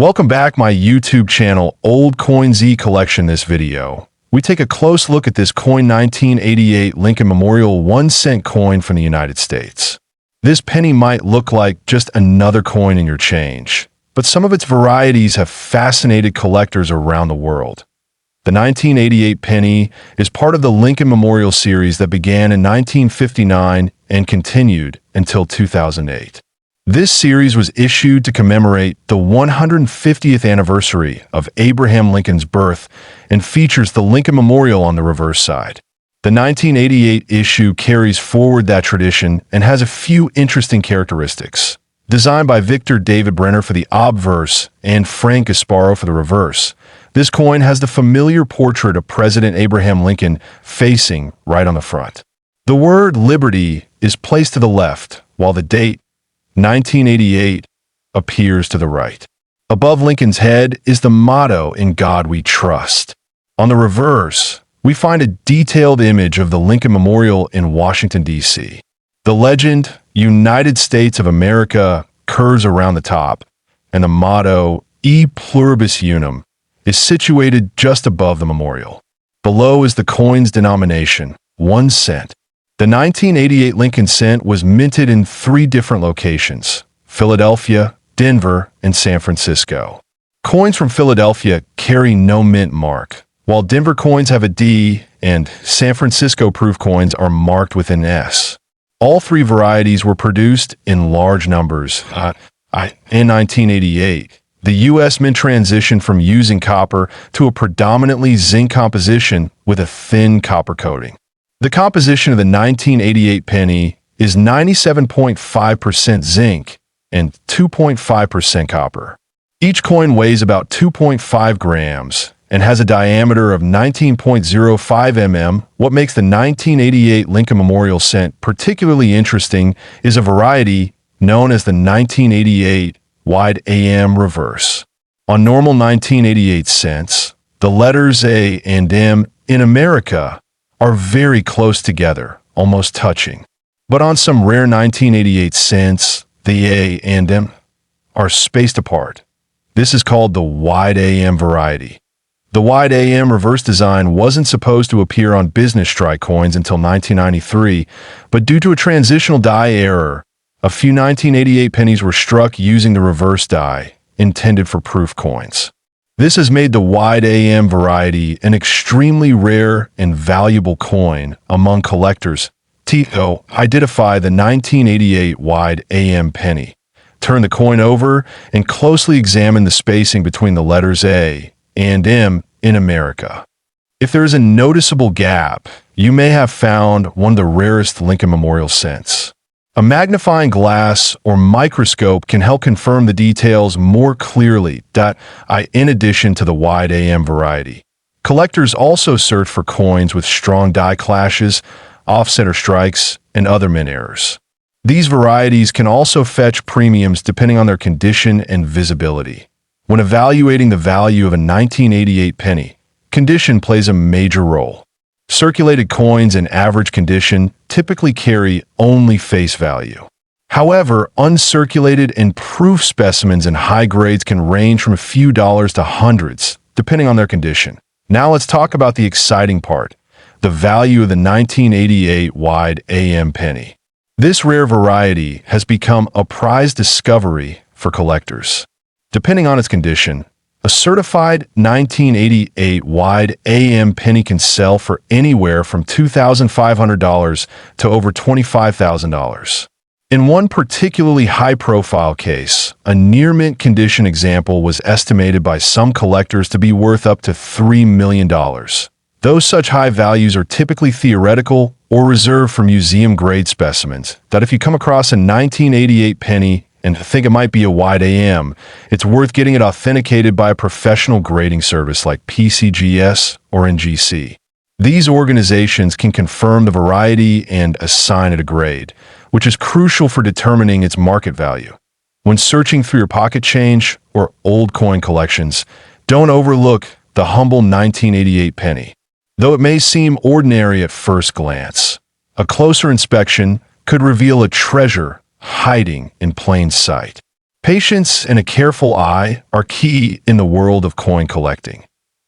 Welcome back my YouTube channel, Old Coin ZEE Collection. This video, we take a close look at this coin 1988 Lincoln Memorial 1-cent coin from the United States. This penny might look like just another coin in your change, but some of its varieties have fascinated collectors around the world. The 1988 penny is part of the Lincoln Memorial series that began in 1959 and continued until 2008. This series was issued to commemorate the 150th anniversary of Abraham Lincoln's birth and features the Lincoln Memorial on the reverse side. The 1988 issue carries forward that tradition and has a few interesting characteristics. Designed by Victor David Brenner for the obverse and Frank Gasparo for the reverse, this coin has the familiar portrait of President Abraham Lincoln facing right on the front. The word liberty is placed to the left, while the date, 1988, appears to the right. Above Lincoln's head is the motto, "In God We Trust." On the reverse, we find a detailed image of the Lincoln Memorial in Washington, D.C. The legend, "United States of America," curves around the top, and the motto, "E Pluribus Unum," is situated just above the memorial. Below is the coin's denomination, 1 cent. The 1988 Lincoln cent was minted in 3 different locations: Philadelphia, Denver, and San Francisco. Coins from Philadelphia carry no mint mark, while Denver coins have a D, and San Francisco proof coins are marked with an S. All 3 varieties were produced in large numbers. In 1988, the U.S. Mint transitioned from using copper to a predominantly zinc composition with a thin copper coating. The composition of the 1988 penny is 97.5% zinc and 2.5% copper. Each coin weighs about 2.5 grams and has a diameter of 19.05 mm. What makes the 1988 Lincoln Memorial cent particularly interesting is a variety known as the 1988 wide AM reverse. On normal 1988 cents, the letters A and M in America are very close together, almost touching. But on some rare 1988 cents, the A and M are spaced apart. This is called the wide AM variety. The wide AM reverse design wasn't supposed to appear on business strike coins until 1993, but due to a transitional die error, a few 1988 pennies were struck using the reverse die, intended for proof coins. This has made the wide AM variety an extremely rare and valuable coin among collectors. To identify the 1988 wide AM penny, turn the coin over and closely examine the spacing between the letters A and M in America. If there is a noticeable gap, you may have found one of the rarest Lincoln Memorial cents. A magnifying glass or microscope can help confirm the details more clearly. In addition to the wide AM variety, collectors also search for coins with strong die clashes, offset or strikes, and other mint errors. These varieties can also fetch premiums depending on their condition and visibility. When evaluating the value of a 1988 penny, condition plays a major role. Circulated coins in average condition typically carry only face value. However, uncirculated and proof specimens in high grades can range from a few dollars to hundreds, depending on their condition. Now let's talk about the exciting part, the value of the 1988 wide AM penny. This rare variety has become a prized discovery for collectors. Depending on its condition, a certified 1988 wide AM penny can sell for anywhere from $2,500 to over $25,000. In one particularly high-profile case, a near-mint condition example was estimated by some collectors to be worth up to $3 million. Though such high values are typically theoretical or reserved for museum-grade specimens, that if you come across a 1988 penny and think it might be a wide AM, it's worth getting it authenticated by a professional grading service like PCGS or NGC. These organizations can confirm the variety and assign it a grade, which is crucial for determining its market value. When searching through your pocket change or old coin collections, don't overlook the humble 1988 penny. Though it may seem ordinary at first glance, a closer inspection could reveal a treasure hiding in plain sight. Patience and a careful eye are key in the world of coin collecting.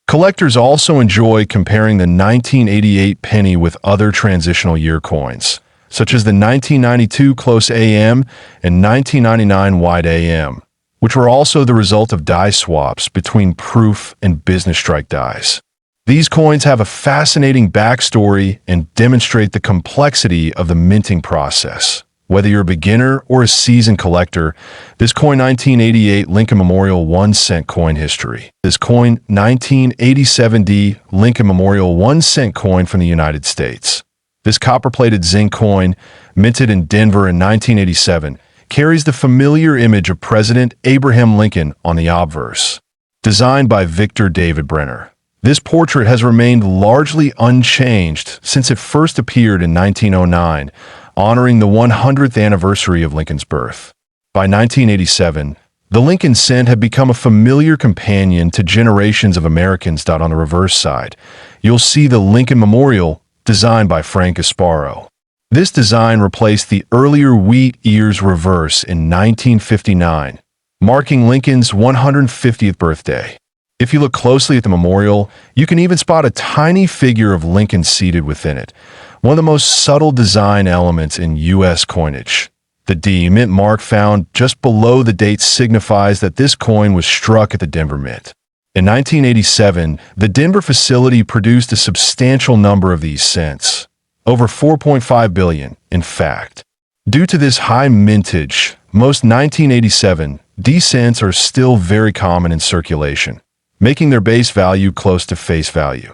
Collectors also enjoy comparing the 1988 penny with other transitional year coins, such as the 1992 close AM and 1999 wide AM, which were also the result of die swaps between proof and business strike dies. These coins have a fascinating backstory and demonstrate the complexity of the minting process. Whether you're a beginner or a seasoned collector, this coin 1988 Lincoln Memorial 1 cent coin history. This coin 1987D Lincoln Memorial 1 cent coin from the United States. This copper-plated zinc coin, minted in Denver in 1987, carries the familiar image of President Abraham Lincoln on the obverse. Designed by Victor David Brenner. This portrait has remained largely unchanged since it first appeared in 1909, honoring the 100th anniversary of Lincoln's birth. By 1987, the Lincoln cent had become a familiar companion to generations of Americans. On the reverse side, you'll see the Lincoln Memorial, designed by Frank Gasparo. This design replaced the earlier wheat ears reverse in 1959, marking Lincoln's 150th birthday. If you look closely at the memorial, you can even spot a tiny figure of Lincoln seated within it, one of the most subtle design elements in U.S. coinage. The D mint mark found just below the date signifies that this coin was struck at the Denver Mint. In 1987, the Denver facility produced a substantial number of these cents, over 4.5 billion, in fact. Due to this high mintage, most 1987 D cents are still very common in circulation, making their base value close to face value.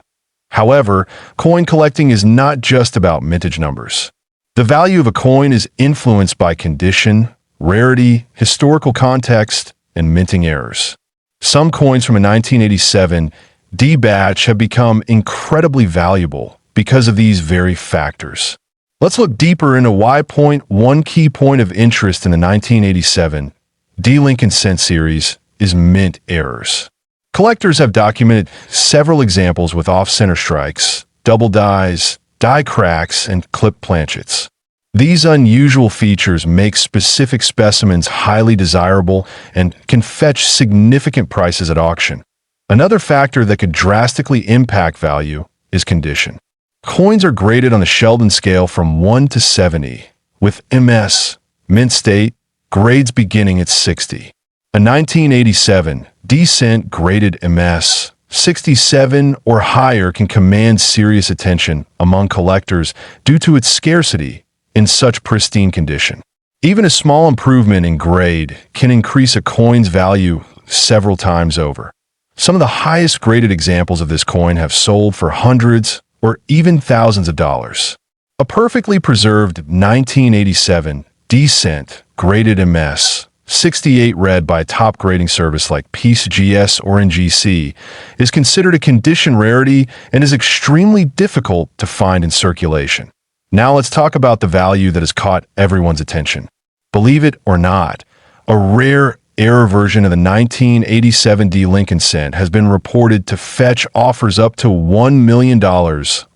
However, coin collecting is not just about mintage numbers. The value of a coin is influenced by condition, rarity, historical context, and minting errors. Some coins from a 1987 D batch have become incredibly valuable because of these very factors. Let's look deeper into why one key point of interest in the 1987 D Lincoln cent series is mint errors. Collectors have documented several examples with off-center strikes, double dies, die cracks, and clipped planchets. These unusual features make specific specimens highly desirable and can fetch significant prices at auction. Another factor that could drastically impact value is condition. Coins are graded on the Sheldon scale from 1 to 70, with MS, mint state, grades beginning at 60. A 1987 D cent graded MS 67 or higher can command serious attention among collectors due to its scarcity in such pristine condition. Even a small improvement in grade can increase a coin's value several times over. Some of the highest graded examples of this coin have sold for hundreds or even thousands of dollars. A perfectly preserved 1987 D cent graded MS 68 read by a top grading service like PeaceGS or NGC is considered a condition rarity and is extremely difficult to find in circulation. Now let's talk about the value that has caught everyone's attention. Believe it or not, a rare error version of the 1987 D Lincoln cent has been reported to fetch offers up to $1 million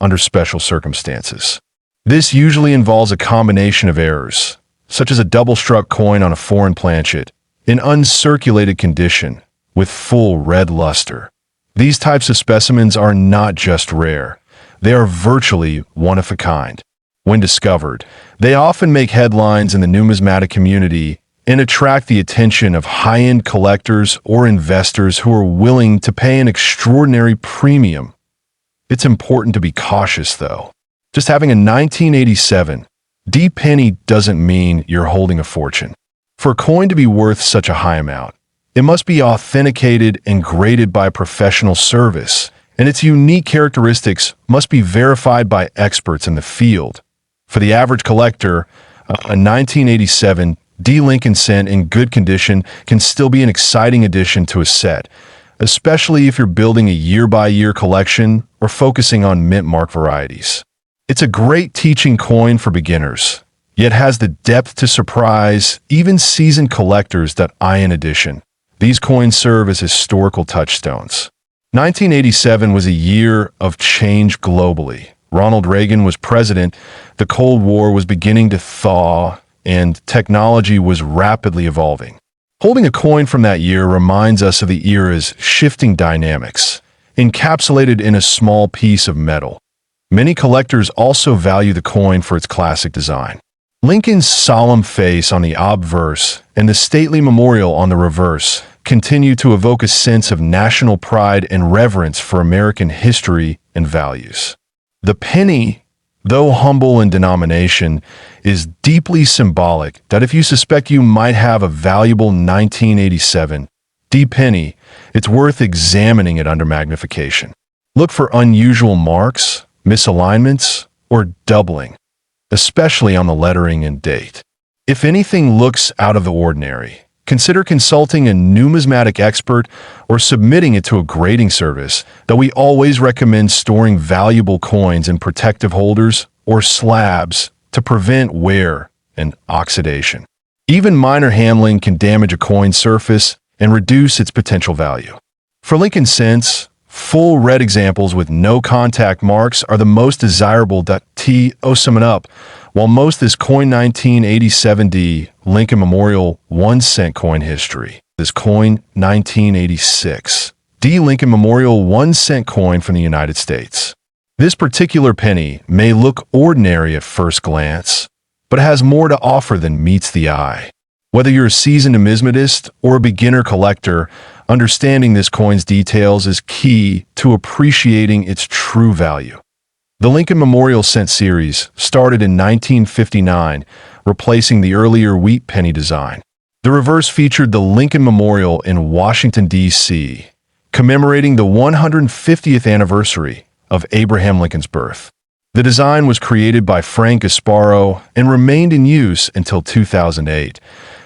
under special circumstances. This usually involves a combination of errors, such as a double-struck coin on a foreign planchet, in uncirculated condition, with full red luster. These types of specimens are not just rare, they are virtually one of a kind. When discovered, they often make headlines in the numismatic community and attract the attention of high-end collectors or investors who are willing to pay an extraordinary premium. It's important to be cautious, though. Just having a 1987 D penny doesn't mean you're holding a fortune. For a coin to be worth such a high amount, it must be authenticated and graded by professional service, and its unique characteristics must be verified by experts in the field. For the average collector, a 1987 D Lincoln cent in good condition can still be an exciting addition to a set, especially if you're building a year-by-year collection or focusing on mint mark varieties. It's a great teaching coin for beginners, yet has the depth to surprise even seasoned collectors that eye an addition. These coins serve as historical touchstones. 1987 was a year of change globally. Ronald Reagan was president, the Cold War was beginning to thaw, and technology was rapidly evolving. Holding a coin from that year reminds us of the era's shifting dynamics, encapsulated in a small piece of metal. Many collectors also value the coin for its classic design. Lincoln's solemn face on the obverse and the stately memorial on the reverse continue to evoke a sense of national pride and reverence for American history and values. The penny, though humble in denomination, is deeply symbolic that if you suspect you might have a valuable 1987 D penny, it's worth examining it under magnification. Look for unusual marks, misalignments, or doubling, especially on the lettering and date. If anything looks out of the ordinary, consider consulting a numismatic expert or submitting it to a grading service, though we always recommend storing valuable coins in protective holders or slabs to prevent wear and oxidation. Even minor handling can damage a coin's surface and reduce its potential value. For Lincoln cents, full red examples with no contact marks are the most desirable. Sum it up. While most this coin 1987D Lincoln Memorial 1 cent coin history, this coin 1986 D Lincoln Memorial 1 cent coin from the United States. This particular penny may look ordinary at first glance, but it has more to offer than meets the eye. Whether you're a seasoned numismatist or a beginner collector, understanding this coin's details is key to appreciating its true value. The Lincoln Memorial Cent series started in 1959, replacing the earlier wheat penny design. The reverse featured the Lincoln Memorial in Washington, D.C., commemorating the 150th anniversary of Abraham Lincoln's birth. The design was created by Frank Gasparo and remained in use until 2008,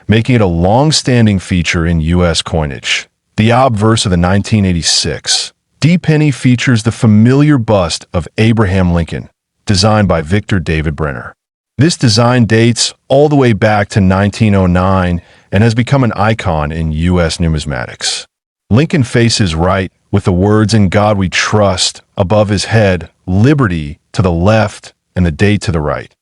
making it a long-standing feature in U.S. coinage. The obverse of the 1986 D penny features the familiar bust of Abraham Lincoln, designed by Victor David Brenner. This design dates all the way back to 1909 and has become an icon in U.S. numismatics. Lincoln faces right, with the words "In God We Trust" above his head, "Liberty" to the left, and the date to the right.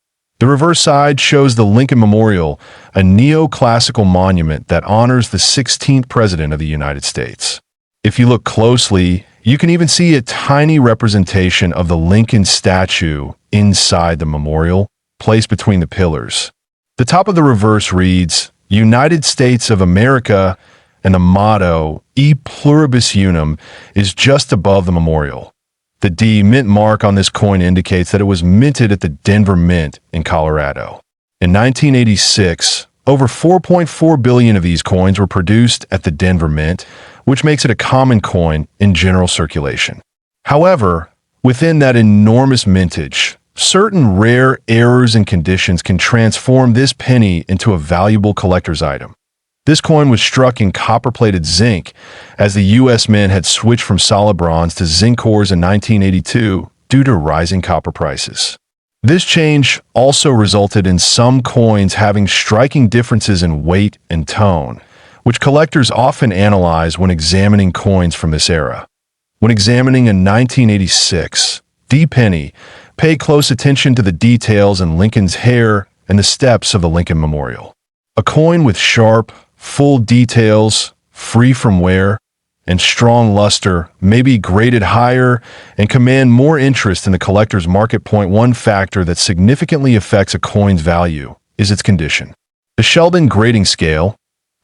The reverse side shows the Lincoln Memorial, a neoclassical monument that honors the 16th President of the United States. If you look closely, you can even see a tiny representation of the Lincoln statue inside the memorial, placed between the pillars. The top of the reverse reads, "United States of America," and the motto, "E Pluribus Unum," is just above the memorial. The D mint mark on this coin indicates that it was minted at the Denver Mint in Colorado. In 1986, over 4.4 billion of these coins were produced at the Denver Mint, which makes it a common coin in general circulation. However, within that enormous mintage, certain rare errors and conditions can transform this penny into a valuable collector's item. This coin was struck in copper-plated zinc, as the U.S. Mint had switched from solid bronze to zinc cores in 1982 due to rising copper prices. This change also resulted in some coins having striking differences in weight and tone, which collectors often analyze when examining coins from this era. When examining a 1986 D penny, pay close attention to the details in Lincoln's hair and the steps of the Lincoln Memorial. A coin with sharp, full details, free from wear, and strong luster may be graded higher and command more interest in the collector's market. One factor that significantly affects a coin's value is its condition. The Sheldon grading scale,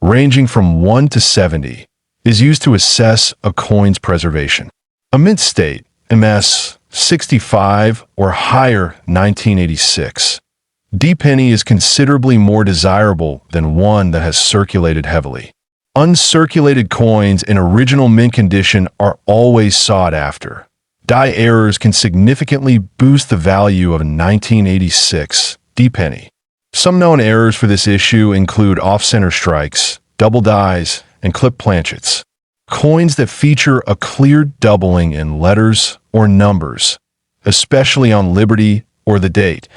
ranging from 1 to 70, is used to assess a coin's preservation. A mint state, MS 65 or higher 1986, D penny is considerably more desirable than one that has circulated heavily. Uncirculated coins in original mint condition are always sought after. Die errors can significantly boost the value of a 1986 D penny. Some known errors for this issue include off-center strikes, double dies, and clip planchets. Coins that feature a clear doubling in letters or numbers, especially on Liberty or the date,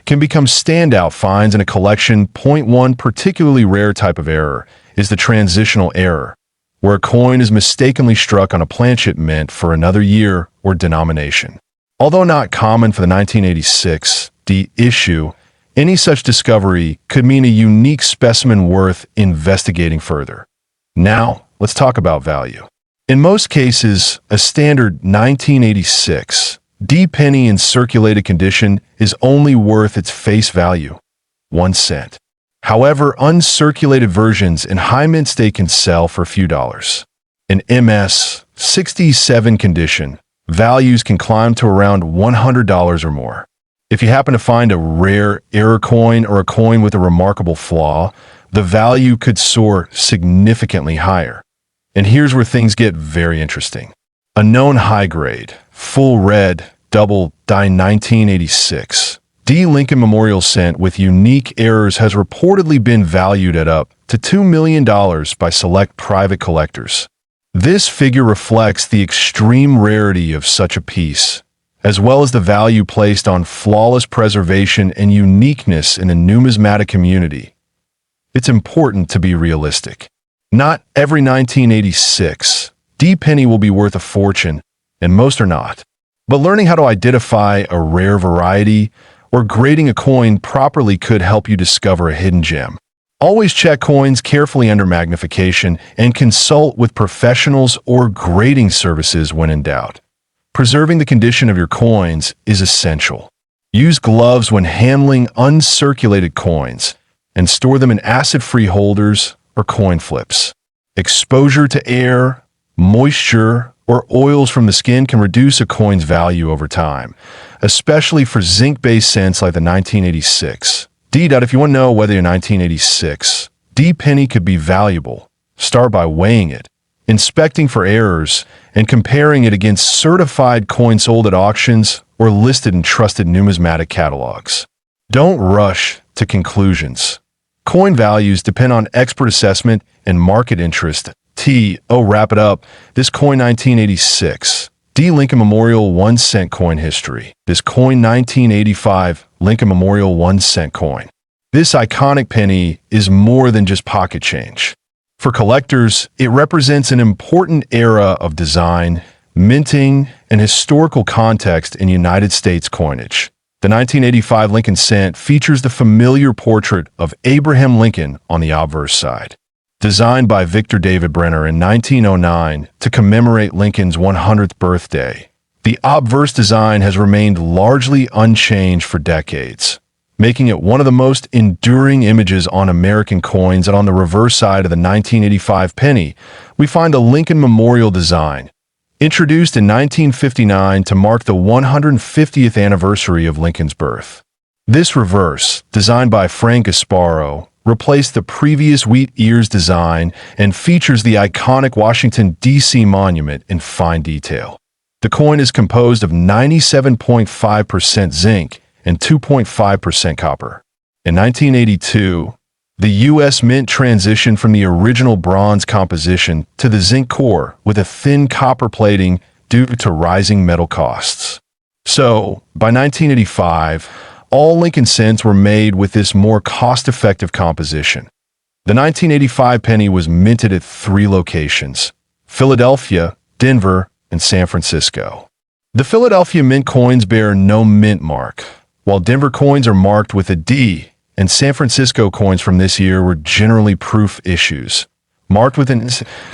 can become standout finds in a collection. One particularly rare type of error is the transitional error, where a coin is mistakenly struck on a planchet mint for another year or denomination. Although not common for the 1986 D issue, Any such discovery could mean a unique specimen worth investigating further. Now, let's talk about value. In most cases, a standard 1986 D penny in circulated condition is only worth its face value, 1 cent. However, uncirculated versions in high mint state can sell for a few dollars. In MS 67 condition, values can climb to around $100 or more. If you happen to find a rare error coin or a coin with a remarkable flaw, the value could soar significantly higher. And here's where things get very interesting. A known high-grade, full red, double die 1986 D Lincoln Memorial cent with unique errors has reportedly been valued at up to $2 million by select private collectors. This figure reflects the extreme rarity of such a piece, as well as the value placed on flawless preservation and uniqueness in the numismatic community. It's important to be realistic. Not every 1986 D penny will be worth a fortune, and most are not. But learning how to identify a rare variety or grading a coin properly could help you discover a hidden gem. Always check coins carefully under magnification and consult with professionals or grading services when in doubt. Preserving the condition of your coins is essential. Use gloves when handling uncirculated coins and store them in acid-free holders or coin flips. Exposure to air, moisture, or oils from the skin can reduce a coin's value over time, especially for zinc-based cents like the 1986 D. If you want to know whether your 1986 D penny could be valuable, start by weighing it, inspecting for errors, and comparing it against certified coins sold at auctions or listed in trusted numismatic catalogs. Don't rush to conclusions. Coin values depend on expert assessment and market interest. Wrap it up. This coin 1986 D Lincoln Memorial 1 cent coin history. This coin 1985 Lincoln Memorial 1 cent coin. This iconic penny is more than just pocket change. For collectors, it represents an important era of design, minting, and historical context in United States coinage. The 1985 Lincoln cent features the familiar portrait of Abraham Lincoln on the obverse side. Designed by Victor David Brenner in 1909 to commemorate Lincoln's 100th birthday, the obverse design has remained largely unchanged for decades, making it one of the most enduring images on American coins. And on the reverse side of the 1985 penny, we find a Lincoln Memorial design, introduced in 1959 to mark the 150th anniversary of Lincoln's birth. This reverse, designed by Frank Gasparo, replaced the previous wheat ears design and features the iconic Washington, D.C. monument in fine detail. The coin is composed of 97.5% zinc and 2.5% copper. In 1982, the U.S. Mint transitioned from the original bronze composition to the zinc core with a thin copper plating due to rising metal costs. So, by 1985, all Lincoln cents were made with this more cost-effective composition. The 1985 penny was minted at 3 locations: Philadelphia, Denver, and San Francisco. The Philadelphia mint coins bear no mint mark, while Denver coins are marked with a D, and San Francisco coins from this year were generally proof issues, marked with an.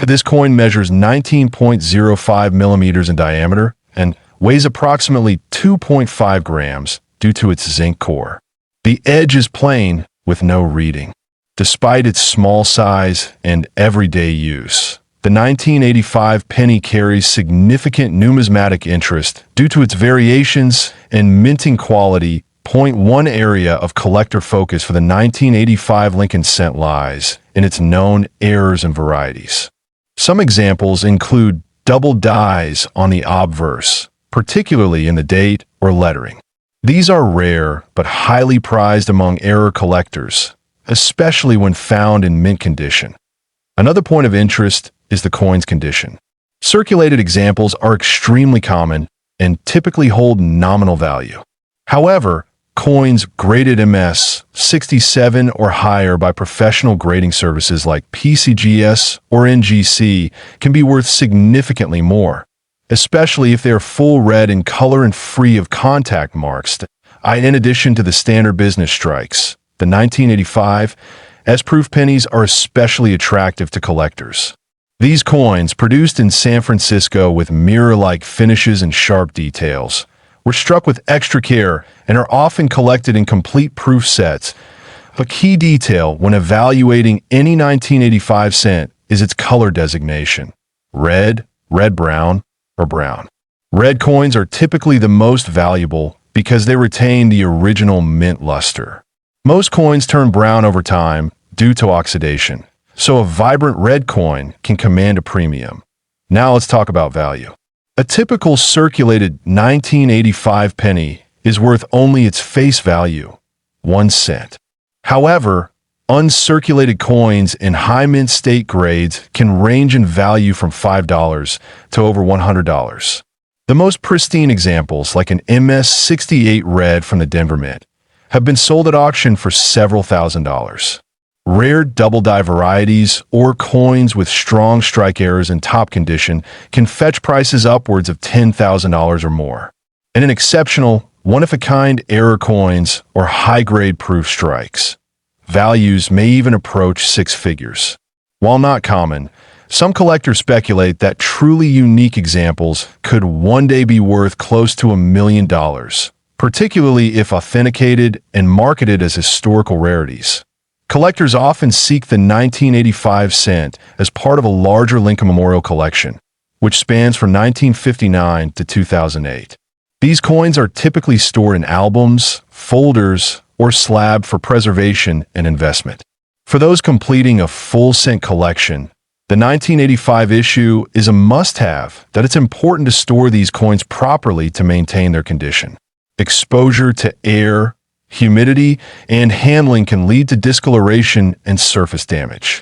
This coin measures 19.05 millimeters in diameter and weighs approximately 2.5 grams due to its zinc core. The edge is plain with no reading. Despite its small size and everyday use, the 1985 penny carries significant numismatic interest due to its variations and minting quality. One area of collector focus for the 1985 Lincoln cent lies in its known errors and varieties. Some examples include double dies on the obverse, particularly in the date or lettering. These are rare but highly prized among error collectors, especially when found in mint condition. Another point of interest is the coin's condition. Circulated examples are extremely common and typically hold nominal value. However, coins graded MS 67 or higher by professional grading services like PCGS or NGC can be worth significantly more, especially if they are full red in color and free of contact marks. In addition to the standard business strikes, the 1985 S-proof pennies are especially attractive to collectors. These coins, produced in San Francisco with mirror-like finishes and sharp details, were struck with extra care and are often collected in complete proof sets. A key detail when evaluating any 1985 cent is its color designation: red, red-brown, or brown. Red coins are typically the most valuable because they retain the original mint luster. Most coins turn brown over time due to oxidation, so a vibrant red coin can command a premium. Now let's talk about value. A typical circulated 1985 penny is worth only its face value, 1 cent. However, uncirculated coins in high mint state grades can range in value from $5 to over $100. The most pristine examples, like an MS-68 red from the Denver Mint, have been sold at auction for several $1,000s. Rare double-die varieties or coins with strong strike errors in top condition can fetch prices upwards of $10,000 or more. And an exceptional, one-of-a-kind error coins or high-grade proof strikes, values may even approach 6 figures. While not common, some collectors speculate that truly unique examples could one day be worth close to $1 million, particularly if authenticated and marketed as historical rarities. Collectors often seek the 1985 cent as part of a larger Lincoln Memorial collection, which spans from 1959 to 2008. These coins are typically stored in albums, folders, or slabbed for preservation and investment. For those completing a full cent collection, the 1985 issue is a must-have that it's important to store these coins properly to maintain their condition. Exposure to air, humidity, and handling can lead to discoloration and surface damage.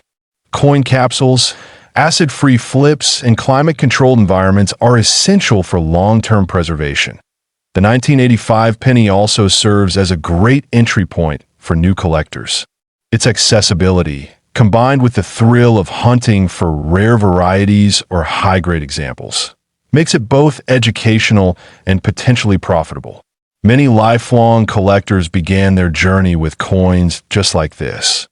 Coin capsules, acid-free flips, and climate-controlled environments are essential for long-term preservation. The 1985 penny also serves as a great entry point for new collectors. Its accessibility, combined with the thrill of hunting for rare varieties or high-grade examples, makes it both educational and potentially profitable. Many lifelong collectors began their journey with coins just like this.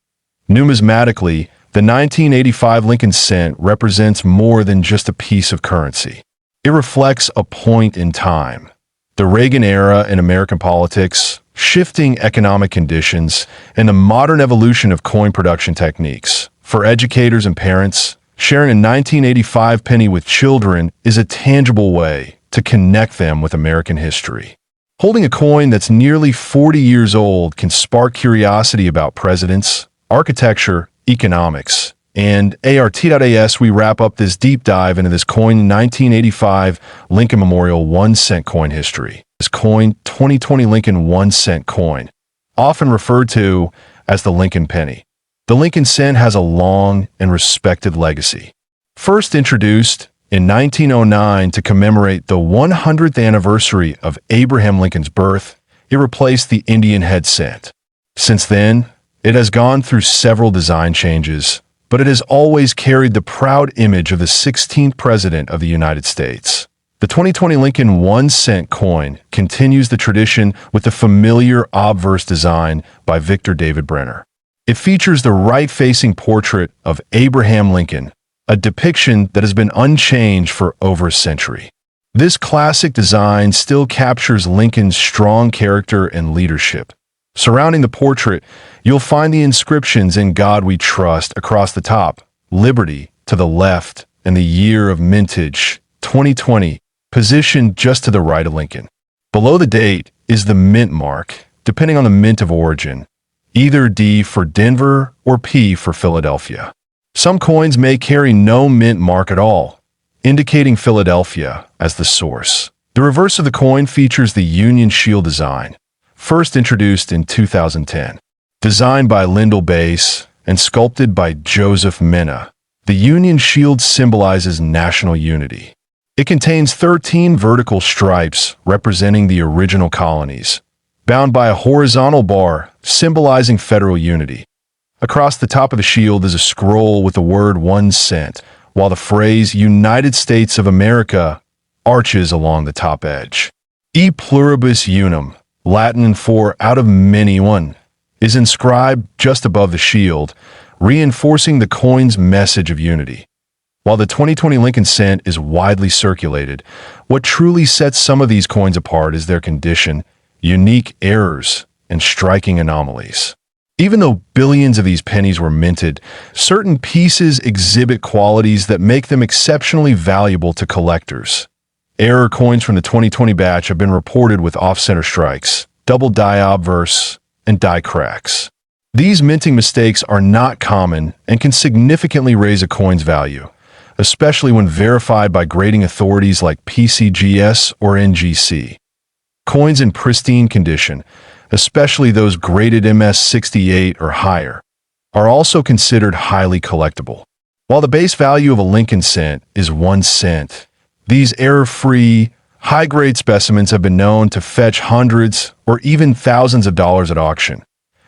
Numismatically, the 1985 Lincoln cent represents more than just a piece of currency. It reflects a point in time. The Reagan era in American politics, shifting economic conditions, and the modern evolution of coin production techniques. For educators and parents, sharing a 1985 penny with children is a tangible way to connect them with American history. Holding a coin that's nearly 40 years old can spark curiosity about presidents, architecture, economics, and ART.AS. We wrap up this deep dive into this coin 1985 Lincoln Memorial 1 cent coin history. This coin, 2020 Lincoln 1 cent coin, often referred to as the Lincoln penny. The Lincoln cent has a long and respected legacy. First introduced in 1909 to commemorate the 100th anniversary of Abraham Lincoln's birth, it replaced the Indian head cent. Since then, it has gone through several design changes, but it has always carried the proud image of the 16th President of the United States. The 2020 Lincoln 1 cent coin continues the tradition with the familiar obverse design by Victor David Brenner. It features the right-facing portrait of Abraham Lincoln, a depiction that has been unchanged for over a century. This classic design still captures Lincoln's strong character and leadership. Surrounding the portrait, you'll find the inscriptions "In God We Trust" across the top, "Liberty" to the left, and the year of mintage, 2020, positioned just to the right of Lincoln. Below the date is the mint mark, depending on the mint of origin, either D for Denver or P for Philadelphia. Some coins may carry no mint mark at all, indicating Philadelphia as the source. The reverse of the coin features the Union Shield design, first introduced in 2010. Designed by Lyndall Bass and sculpted by Joseph Mena, the Union Shield symbolizes national unity. It contains 13 vertical stripes representing the original colonies, bound by a horizontal bar symbolizing federal unity. Across the top of the shield is a scroll with the word 1 cent, while the phrase United States of America arches along the top edge. E pluribus unum, Latin and for out of many one, is inscribed just above the shield, reinforcing the coin's message of unity. While the 2020 Lincoln cent is widely circulated, what truly sets some of these coins apart is their condition, unique errors, and striking anomalies. Even though billions of these pennies were minted, certain pieces exhibit qualities that make them exceptionally valuable to collectors. Error coins from the 2020 batch have been reported with off-center strikes, double die obverse, and die cracks. These minting mistakes are not common and can significantly raise a coin's value, especially when verified by grading authorities like PCGS or NGC. Coins in pristine condition, especially those graded MS68 or higher, are also considered highly collectible. While the base value of a Lincoln cent is 1 cent, these error-free, high-grade specimens have been known to fetch hundreds or even thousands of dollars at auction.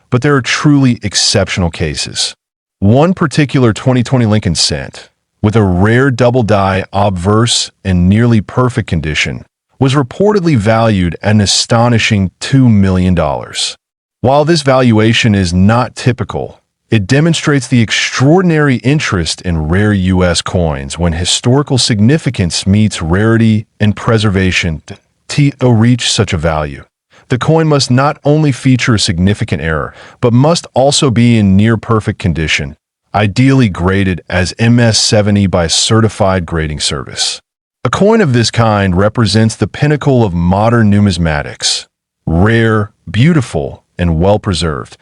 But there are truly exceptional cases. One particular 2020 Lincoln cent, with a rare double die obverse and nearly perfect condition, was reportedly valued at an astonishing $2 million. While this valuation is not typical, it demonstrates the extraordinary interest in rare U.S. coins when historical significance meets rarity and preservation to reach such a value. The coin must not only feature a significant error, but must also be in near-perfect condition, ideally graded as MS70 by a certified grading service. A coin of this kind represents the pinnacle of modern numismatics. Rare, beautiful, and well-preserved.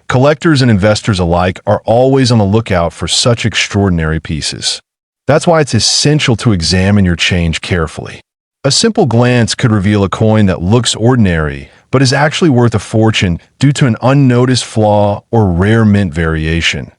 Collectors and investors alike are always on the lookout for such extraordinary pieces. That's why it's essential to examine your change carefully. A simple glance could reveal a coin that looks ordinary, but is actually worth a fortune due to an unnoticed flaw or rare mint variation.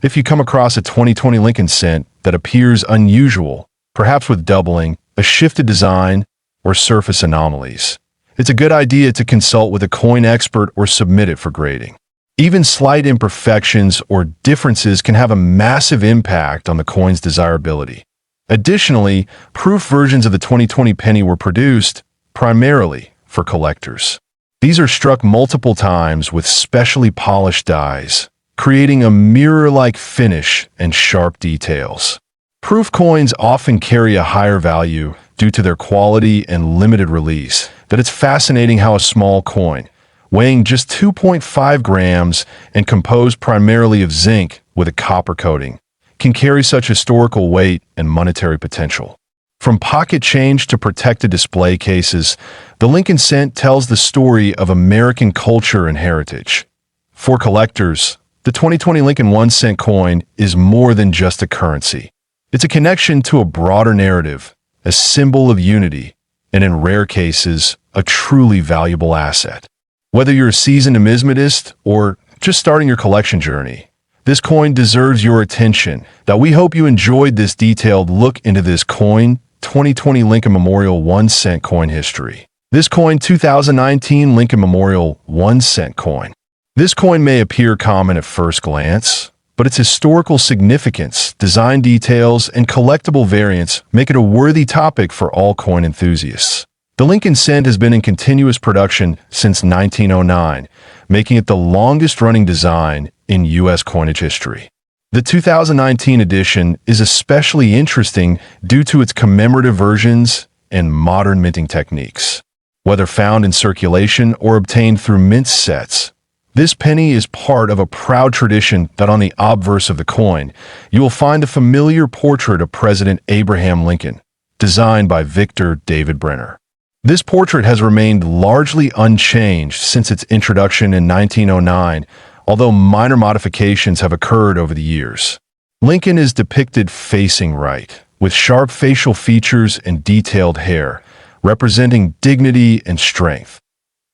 If you come across a 2020 Lincoln cent that appears unusual, perhaps with doubling, a shifted design, or surface anomalies, it's a good idea to consult with a coin expert or submit it for grading. Even slight imperfections or differences can have a massive impact on the coin's desirability. Additionally, proof versions of the 2020 penny were produced primarily for collectors. These are struck multiple times with specially polished dies, creating a mirror-like finish and sharp details. Proof coins often carry a higher value due to their quality and limited release, but it's fascinating how a small coin, weighing just 2.5 grams and composed primarily of zinc with a copper coating, can carry such historical weight and monetary potential. From pocket change to protected display cases, the Lincoln cent tells the story of American culture and heritage. For collectors, the 2020 Lincoln 1 cent coin is more than just a currency. It's a connection to a broader narrative, a symbol of unity, and in rare cases, a truly valuable asset. Whether you're a seasoned numismatist or just starting your collection journey, this coin deserves your attention. That we hope you enjoyed this detailed look into this coin, 2020 Lincoln Memorial 1 cent coin history. This coin, 2019 Lincoln Memorial 1 cent coin. This coin may appear common at first glance, but its historical significance, design details, and collectible variants make it a worthy topic for all coin enthusiasts. The Lincoln cent has been in continuous production since 1909, making it the longest-running design in U.S. coinage history. The 2019 edition is especially interesting due to its commemorative versions and modern minting techniques. Whether found in circulation or obtained through mint sets, this penny is part of a proud tradition that on the obverse of the coin, you will find the familiar portrait of President Abraham Lincoln, designed by Victor David Brenner. This portrait has remained largely unchanged since its introduction in 1909, although minor modifications have occurred over the years. Lincoln is depicted facing right, with sharp facial features and detailed hair, representing dignity and strength.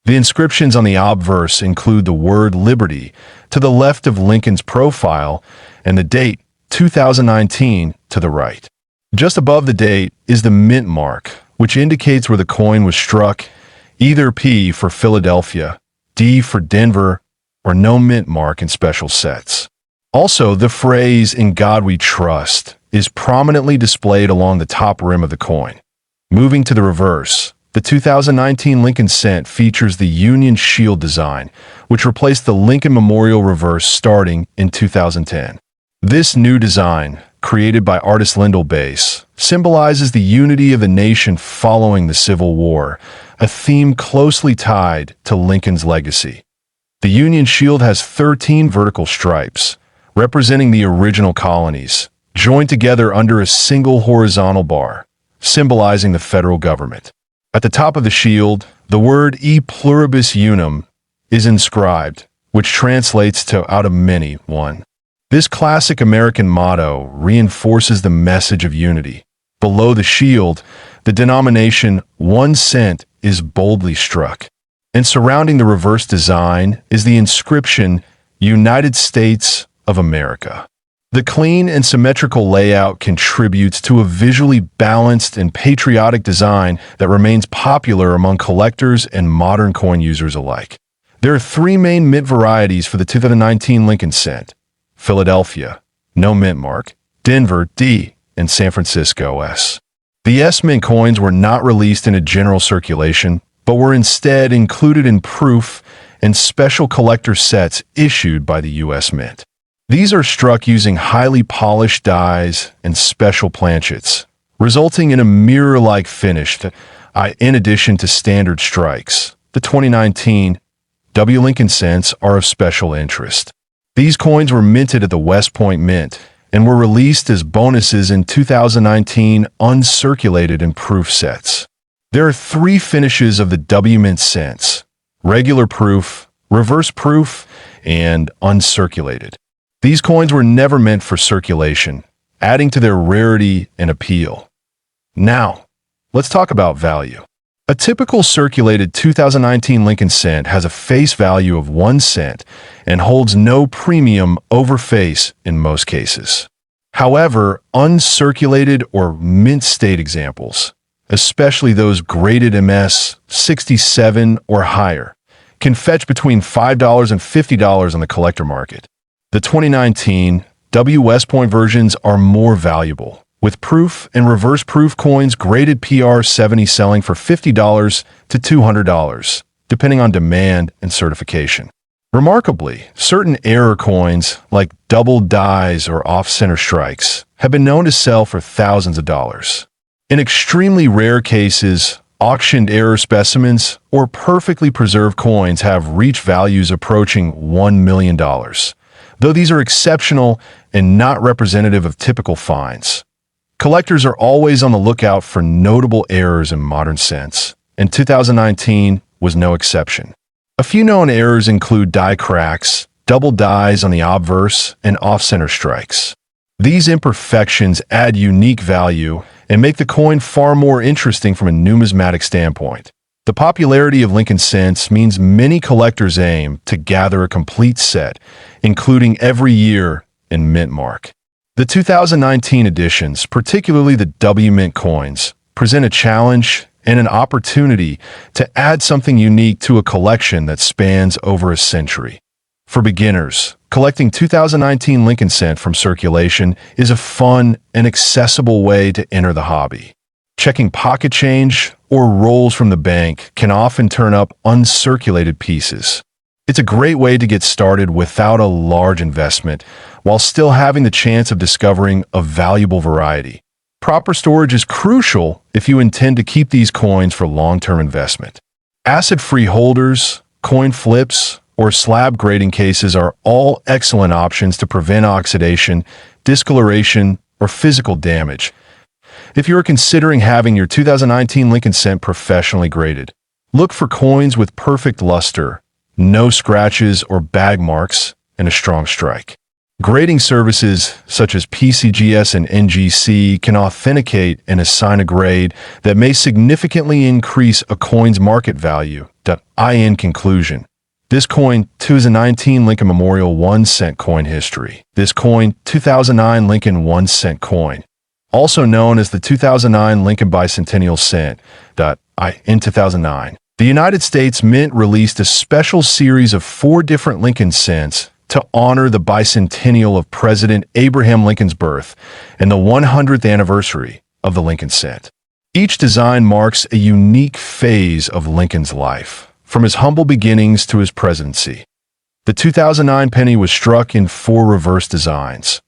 The inscriptions on the obverse include the word liberty to the left of Lincoln's profile and the date 2019 to the right. Just above the date is the mint mark, which indicates where the coin was struck, either P for Philadelphia, D for Denver, or no mint mark in special sets. Also, the phrase "In God We Trust" is prominently displayed along the top rim of the coin. Moving to the reverse, The 2019 Lincoln Cent features the Union Shield design, which replaced the Lincoln Memorial reverse starting in 2010. This new design, created by artist Lyndall Bass, symbolizes the unity of the nation following the Civil War, a theme closely tied to Lincoln's legacy. The Union Shield has 13 vertical stripes, representing the original colonies, joined together under a single horizontal bar, symbolizing the federal government. At the top of the shield, the word E pluribus unum is inscribed, which translates to out of many, one. This classic American motto reinforces the message of unity. Below the shield, the denomination 1 cent is boldly struck. And surrounding the reverse design is the inscription United States of America. The clean and symmetrical layout contributes to a visually balanced and patriotic design that remains popular among collectors and modern coin users alike. There are three main mint varieties for the 2019 Lincoln Cent: Philadelphia, no mint mark; Denver, D; and San Francisco, S. The S mint coins were not released in a general circulation, but were instead included in proof and special collector sets issued by the U.S. Mint. These are struck using highly polished dies and special planchets, resulting in a mirror-like finish in addition to standard strikes. The 2019 W. Lincoln Cents are of special interest. These coins were minted at the West Point Mint and were released as bonuses in 2019 uncirculated and proof sets. There are three finishes of the W Mint Cents: regular proof, reverse proof, and uncirculated. These coins were never meant for circulation, adding to their rarity and appeal. Now, let's talk about value. A typical circulated 2019 Lincoln Cent has a face value of 1 cent and holds no premium over face in most cases. However, uncirculated or mint state examples, especially those graded MS 67 or higher, can fetch between $5 and $50 on the collector market. The 2019 W West Point versions are more valuable, with proof and reverse proof coins graded PR 70 selling for $50 to $200, depending on demand and certification. Remarkably, certain error coins, like double dies or off-center strikes, have been known to sell for thousands of dollars. In extremely rare cases, auctioned error specimens or perfectly preserved coins have reached values approaching $1 million. Though these are exceptional and not representative of typical finds. Collectors are always on the lookout for notable errors in modern cents, and 2019 was no exception. A few known errors include die cracks, double dies on the obverse, and off-center strikes. These imperfections add unique value and make the coin far more interesting from a numismatic standpoint. The popularity of Lincoln Cents means many collectors aim to gather a complete set, including every year and mint mark. The 2019 editions, particularly the W Mint coins, present a challenge and an opportunity to add something unique to a collection that spans over a century. For beginners, collecting 2019 Lincoln Cent from circulation is a fun and accessible way to enter the hobby. Checking pocket change or rolls from the bank can often turn up uncirculated pieces. It's a great way to get started without a large investment, while still having the chance of discovering a valuable variety. Proper storage is crucial if you intend to keep these coins for long-term investment. Acid-free holders, coin flips, or slab grading cases are all excellent options to prevent oxidation, discoloration, or physical damage. If you are considering having your 2019 Lincoln Cent professionally graded, look for coins with perfect luster, no scratches or bag marks, and a strong strike. Grading services such as PCGS and NGC can authenticate and assign a grade that may significantly increase a coin's market value. In conclusion, this coin 2019 Lincoln Memorial 1 cent coin history. This coin 2009 Lincoln 1 cent coin, also known as the 2009 Lincoln Bicentennial Cent. In 2009, the United States Mint released a special series of 4 different Lincoln Cents to honor the bicentennial of President Abraham Lincoln's birth and the 100th anniversary of the Lincoln Cent. Each design marks a unique phase of Lincoln's life, from his humble beginnings to his presidency. The 2009 penny was struck in 4 reverse designs: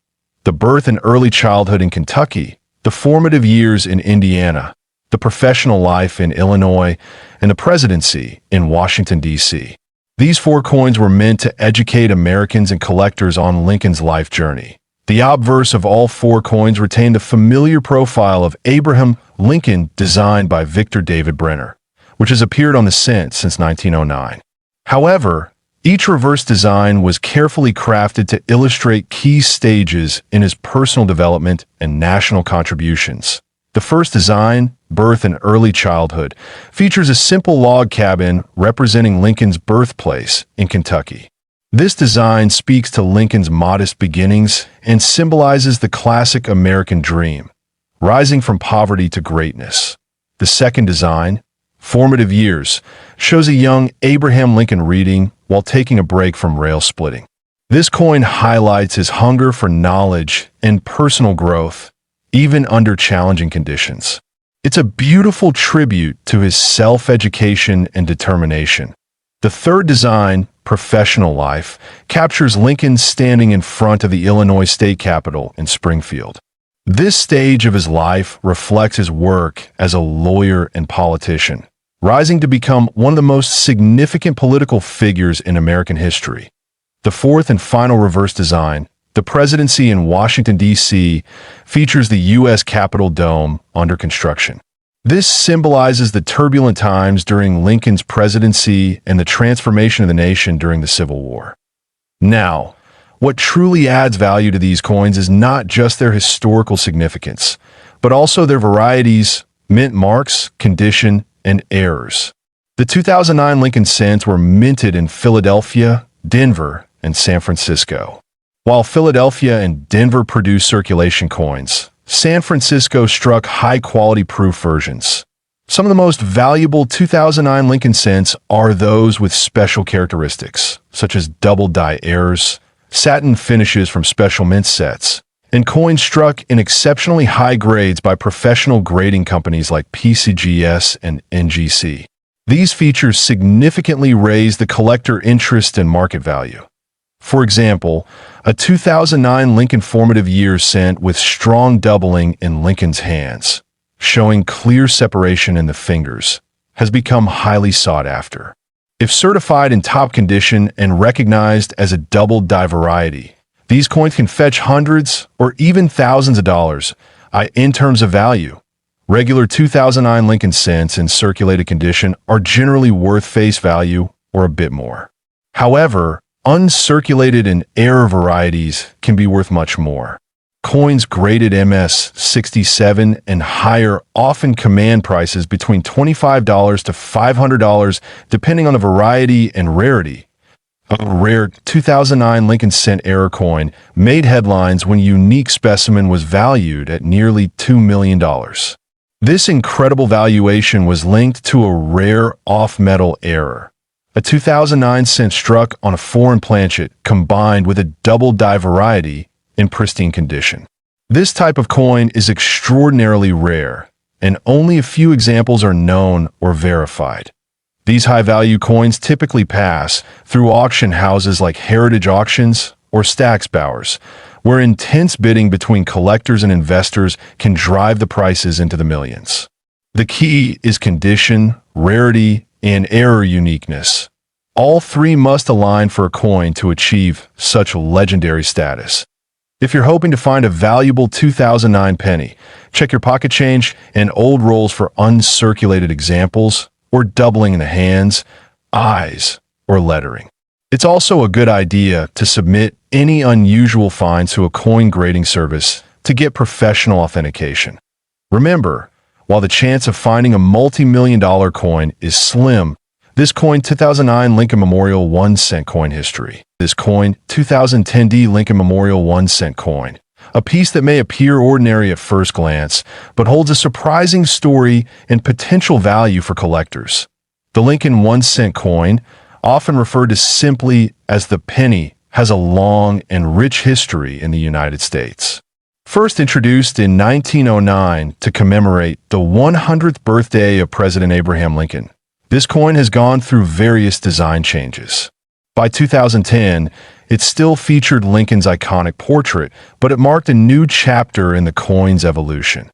the birth and early childhood in Kentucky, the formative years in Indiana, the professional life in Illinois, and the presidency in Washington, D.C. These 4 coins were meant to educate Americans and collectors on Lincoln's life journey. The obverse of all 4 coins retained the familiar profile of Abraham Lincoln designed by Victor David Brenner, which has appeared on the cent since 1909. However, each reverse design was carefully crafted to illustrate key stages in his personal development and national contributions. The first design, Birth and Early Childhood, features a simple log cabin representing Lincoln's birthplace in Kentucky. This design speaks to Lincoln's modest beginnings and symbolizes the classic American dream, rising from poverty to greatness. The second design, Formative Years, shows a young Abraham Lincoln reading while taking a break from rail splitting. This coin highlights his hunger for knowledge and personal growth, even under challenging conditions. It's a beautiful tribute to his self-education and determination. The third design, Professional Life, captures Lincoln standing in front of the Illinois State Capitol in Springfield. This stage of his life reflects his work as a lawyer and politician, rising to become one of the most significant political figures in American history. The fourth and final reverse design, the presidency in Washington, D.C., features the U.S. Capitol dome under construction. This symbolizes the turbulent times during Lincoln's presidency and the transformation of the nation during the Civil War. Now, what truly adds value to these coins is not just their historical significance, but also their varieties, mint marks, condition, and errors. The 2009 Lincoln cents were minted in Philadelphia, Denver, and San Francisco. While Philadelphia and Denver produced circulation coins, San Francisco struck high-quality proof versions. Some of the most valuable 2009 Lincoln cents are those with special characteristics, such as double die errors, satin finishes from special mint sets, and coins struck in exceptionally high grades by professional grading companies like PCGS and NGC. These features significantly raise the collector interest and market value. For example, a 2009 Lincoln Formative Years cent with strong doubling in Lincoln's hands, showing clear separation in the fingers, has become highly sought after. If certified in top condition and recognized as a double die variety, these coins can fetch hundreds or even thousands of dollars in terms of value. Regular 2009 Lincoln cents in circulated condition are generally worth face value or a bit more. However, uncirculated and error varieties can be worth much more. Coins graded MS 67 and higher often command prices between $25 to $500 depending on the variety and rarity. A rare 2009 Lincoln cent error coin made headlines when a unique specimen was valued at nearly $2 million. This incredible valuation was linked to a rare off-metal error, a 2009 cent struck on a foreign planchet combined with a double die variety in pristine condition. This type of coin is extraordinarily rare, and only a few examples are known or verified. These high-value coins typically pass through auction houses like Heritage Auctions or Stack's Bowers, where intense bidding between collectors and investors can drive the prices into the millions. The key is condition, rarity, and error uniqueness. All three must align for a coin to achieve such legendary status. If you're hoping to find a valuable 2009 penny, check your pocket change and old rolls for uncirculated examples or doubling in the hands, eyes, or lettering. It's also a good idea to submit any unusual finds to a coin grading service to get professional authentication. Remember, while the chance of finding a multi-million-dollar coin is slim, this coin 2009 Lincoln Memorial 1 cent coin history. This coin 2010 D Lincoln Memorial 1 cent coin. A piece that may appear ordinary at first glance, but holds a surprising story and potential value for collectors. The Lincoln 1 cent coin, often referred to simply as the penny, has a long and rich history in the United States. First introduced in 1909 to commemorate the 100th birthday of President Abraham Lincoln, this coin has gone through various design changes. By 2010, it still featured Lincoln's iconic portrait, but it marked a new chapter in the coin's evolution.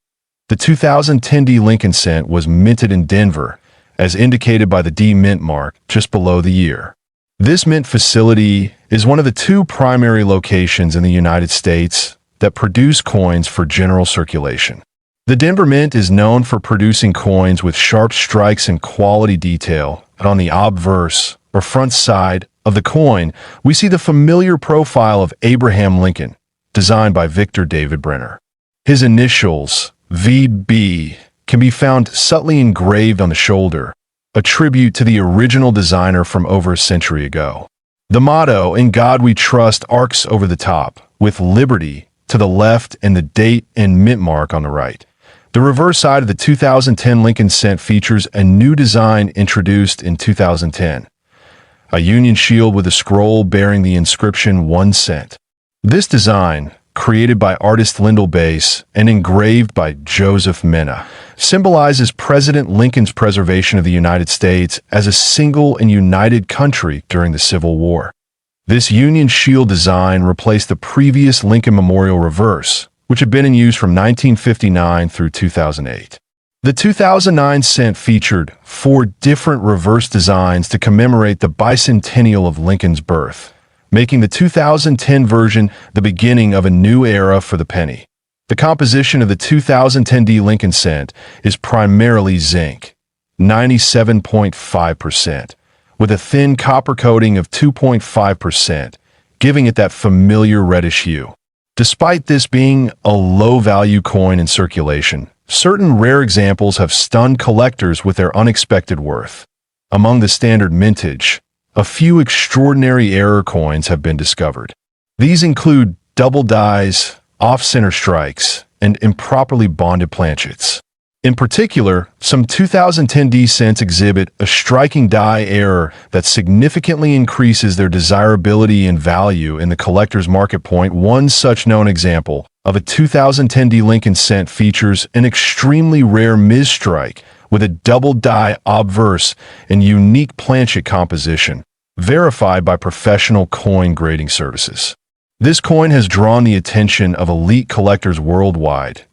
The 2010 D Lincoln cent was minted in Denver, as indicated by the D mint mark just below the year. This mint facility is one of the two primary locations in the United States that produce coins for general circulation. The Denver Mint is known for producing coins with sharp strikes and quality detail, and on the obverse, or front side, of the coin, we see the familiar profile of Abraham Lincoln, designed by Victor David Brenner. His initials, VB, can be found subtly engraved on the shoulder, a tribute to the original designer from over a century ago. The motto, "In God We Trust," arcs over the top, with liberty to the left and the date and mint mark on the right. The reverse side of the 2010 Lincoln cent features a new design introduced in 2010. A Union shield with a scroll bearing the inscription 1 cent. This design, created by artist Lyndall Bass and engraved by Joseph Mena, symbolizes President Lincoln's preservation of the United States as a single and united country during the Civil War. This Union shield design replaced the previous Lincoln Memorial reverse, which had been in use from 1959 through 2008. The 2009 cent featured 4 different reverse designs to commemorate the bicentennial of Lincoln's birth, making the 2010 version the beginning of a new era for the penny. The composition of the 2010 D Lincoln cent is primarily zinc, 97.5%, with a thin copper coating of 2.5%, giving it that familiar reddish hue. Despite this being a low-value coin in circulation, certain rare examples have stunned collectors with their unexpected worth. Among the standard mintage, a few extraordinary error coins have been discovered. These include double dies, off-center strikes, and improperly bonded planchets. In particular, some 2010 D cents exhibit a striking die error that significantly increases their desirability and value in the collector's market point. One such known example of a 2010 D Lincoln cent features an extremely rare misstrike with a double die obverse and unique planchet composition, verified by professional coin grading services. This coin has drawn the attention of elite collectors worldwide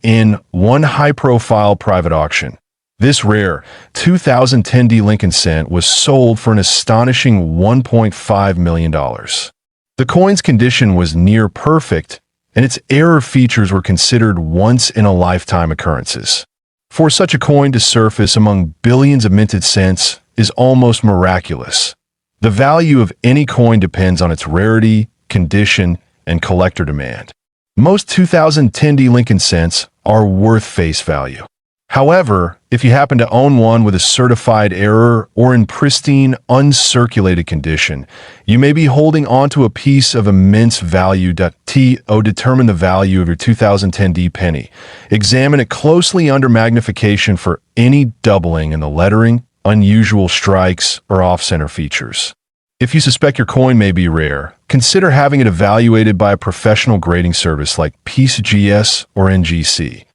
in one high-profile private auction. This rare 2010 D Lincoln cent was sold for an astonishing $1.5 million. The coin's condition was near perfect, and its error features were considered once-in-a-lifetime occurrences. For such a coin to surface among billions of minted cents is almost miraculous. The value of any coin depends on its rarity, condition, and collector demand. Most 2010 D Lincoln cents are worth face value. However, if you happen to own one with a certified error or in pristine, uncirculated condition, you may be holding onto a piece of immense value. Determine the value of your 2010 D penny. Examine it closely under magnification for any doubling in the lettering, unusual strikes, or off-center features. If you suspect your coin may be rare, consider having it evaluated by a professional grading service like PCGS or NGC.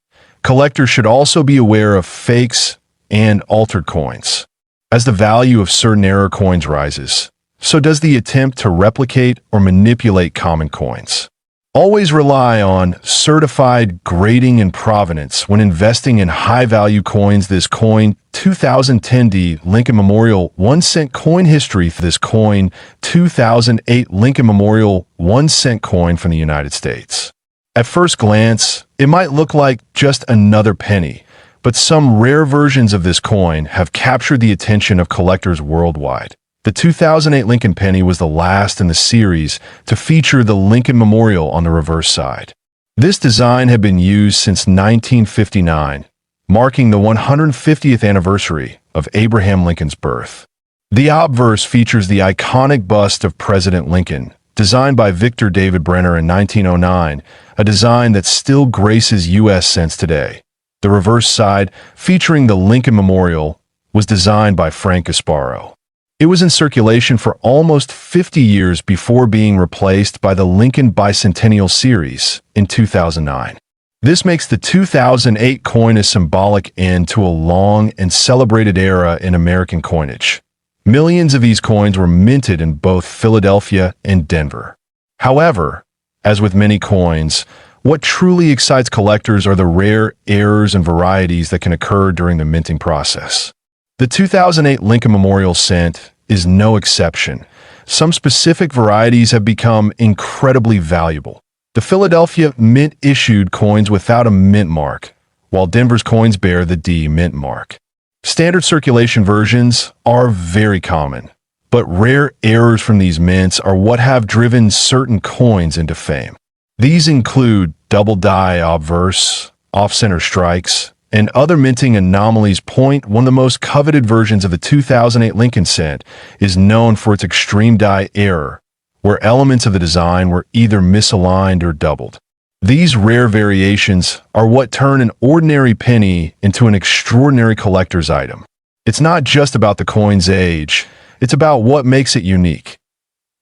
Collectors should also be aware of fakes and altered coins. As the value of certain error coins rises, so does the attempt to replicate or manipulate common coins. Always rely on certified grading and provenance when investing in high-value coins. This coin, 2010 D Lincoln Memorial 1 cent coin history. This coin, 2008 Lincoln Memorial 1 cent coin from the United States. At first glance, it might look like just another penny, but some rare versions of this coin have captured the attention of collectors worldwide. The 2008 Lincoln penny was the last in the series to feature the Lincoln Memorial on the reverse side. This design had been used since 1959, marking the 150th anniversary of Abraham Lincoln's birth. The obverse features the iconic bust of President Lincoln, designed by Victor David Brenner in 1909, a design that still graces U.S. cents today. The reverse side, featuring the Lincoln Memorial, was designed by Frank Gasparo. It was in circulation for almost 50 years before being replaced by the Lincoln Bicentennial Series in 2009. This makes the 2008 coin a symbolic end to a long and celebrated era in American coinage. Millions of these coins were minted in both Philadelphia and Denver. However, as with many coins, what truly excites collectors are the rare errors and varieties that can occur during the minting process. The 2008 Lincoln Memorial Cent is no exception. Some specific varieties have become incredibly valuable. The Philadelphia Mint issued coins without a mint mark, while Denver's coins bear the D mint mark. Standard circulation versions are very common, but rare errors from these mints are what have driven certain coins into fame. These include double die obverse, off-center strikes, and other minting anomalies. One of the most coveted versions of the 2008 Lincoln Cent is known for its extreme die error, where elements of the design were either misaligned or doubled. These rare variations are what turn an ordinary penny into an extraordinary collector's item. It's not just about the coin's age, it's about what makes it unique.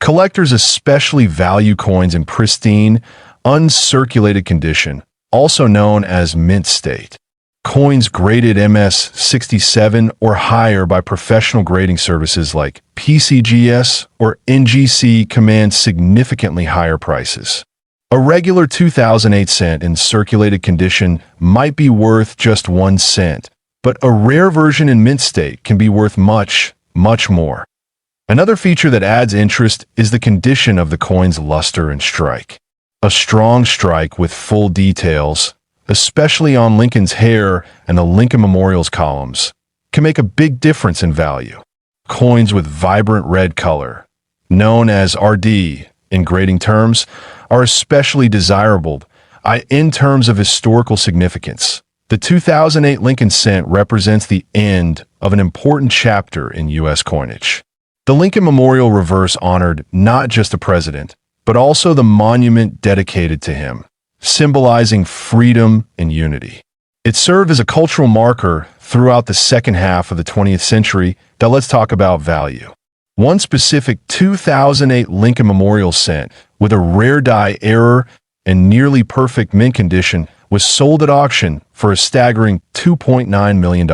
Collectors especially value coins in pristine, uncirculated condition, also known as mint state. Coins graded MS67 or higher by professional grading services like PCGS or NGC command significantly higher prices. A regular 2008 cent in circulated condition might be worth just 1 cent, but a rare version in mint state can be worth much, much more. Another feature that adds interest is the condition of the coin's luster and strike. A strong strike with full details, especially on Lincoln's hair and the Lincoln Memorial's columns, can make a big difference in value. Coins with vibrant red color, known as RD in grading terms, are especially desirable in terms of historical significance. The 2008 Lincoln Cent represents the end of an important chapter in U.S. coinage. The Lincoln Memorial reverse honored not just a president, but also the monument dedicated to him, symbolizing freedom and unity. It served as a cultural marker throughout the second half of the 20th century. Now let's talk about value. One specific 2008 Lincoln Memorial Cent with a rare die error and nearly perfect mint condition was sold at auction for a staggering $2.9 million.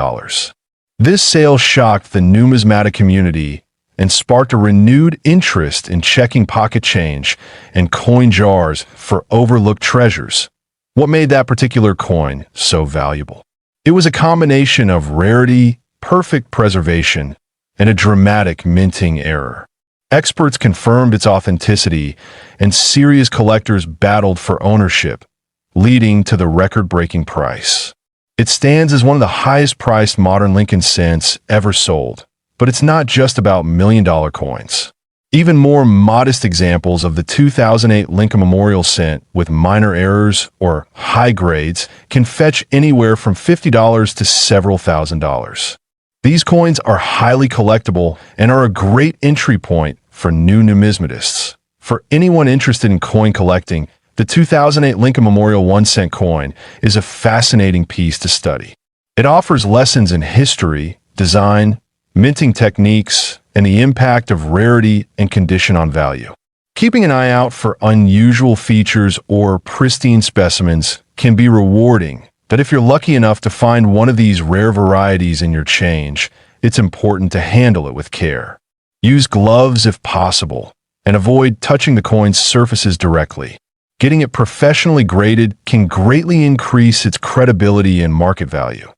This sale shocked the numismatic community and sparked a renewed interest in checking pocket change and coin jars for overlooked treasures. What made that particular coin so valuable? It was a combination of rarity, perfect preservation, and a dramatic minting error. Experts confirmed its authenticity, and serious collectors battled for ownership, leading to the record-breaking price. It stands as one of the highest-priced modern Lincoln Cents ever sold. But it's not just about million-dollar coins. Even more modest examples of the 2008 Lincoln Memorial Cent with minor errors or high grades can fetch anywhere from $50 to several $1,000s. These coins are highly collectible and are a great entry point for new numismatists. For anyone interested in coin collecting, the 2008 Lincoln Memorial 1 cent coin is a fascinating piece to study. It offers lessons in history, design, minting techniques, and the impact of rarity and condition on value. Keeping an eye out for unusual features or pristine specimens can be rewarding, but if you're lucky enough to find one of these rare varieties in your change, it's important to handle it with care. Use gloves if possible, and avoid touching the coin's surfaces directly. Getting it professionally graded can greatly increase its credibility and market value.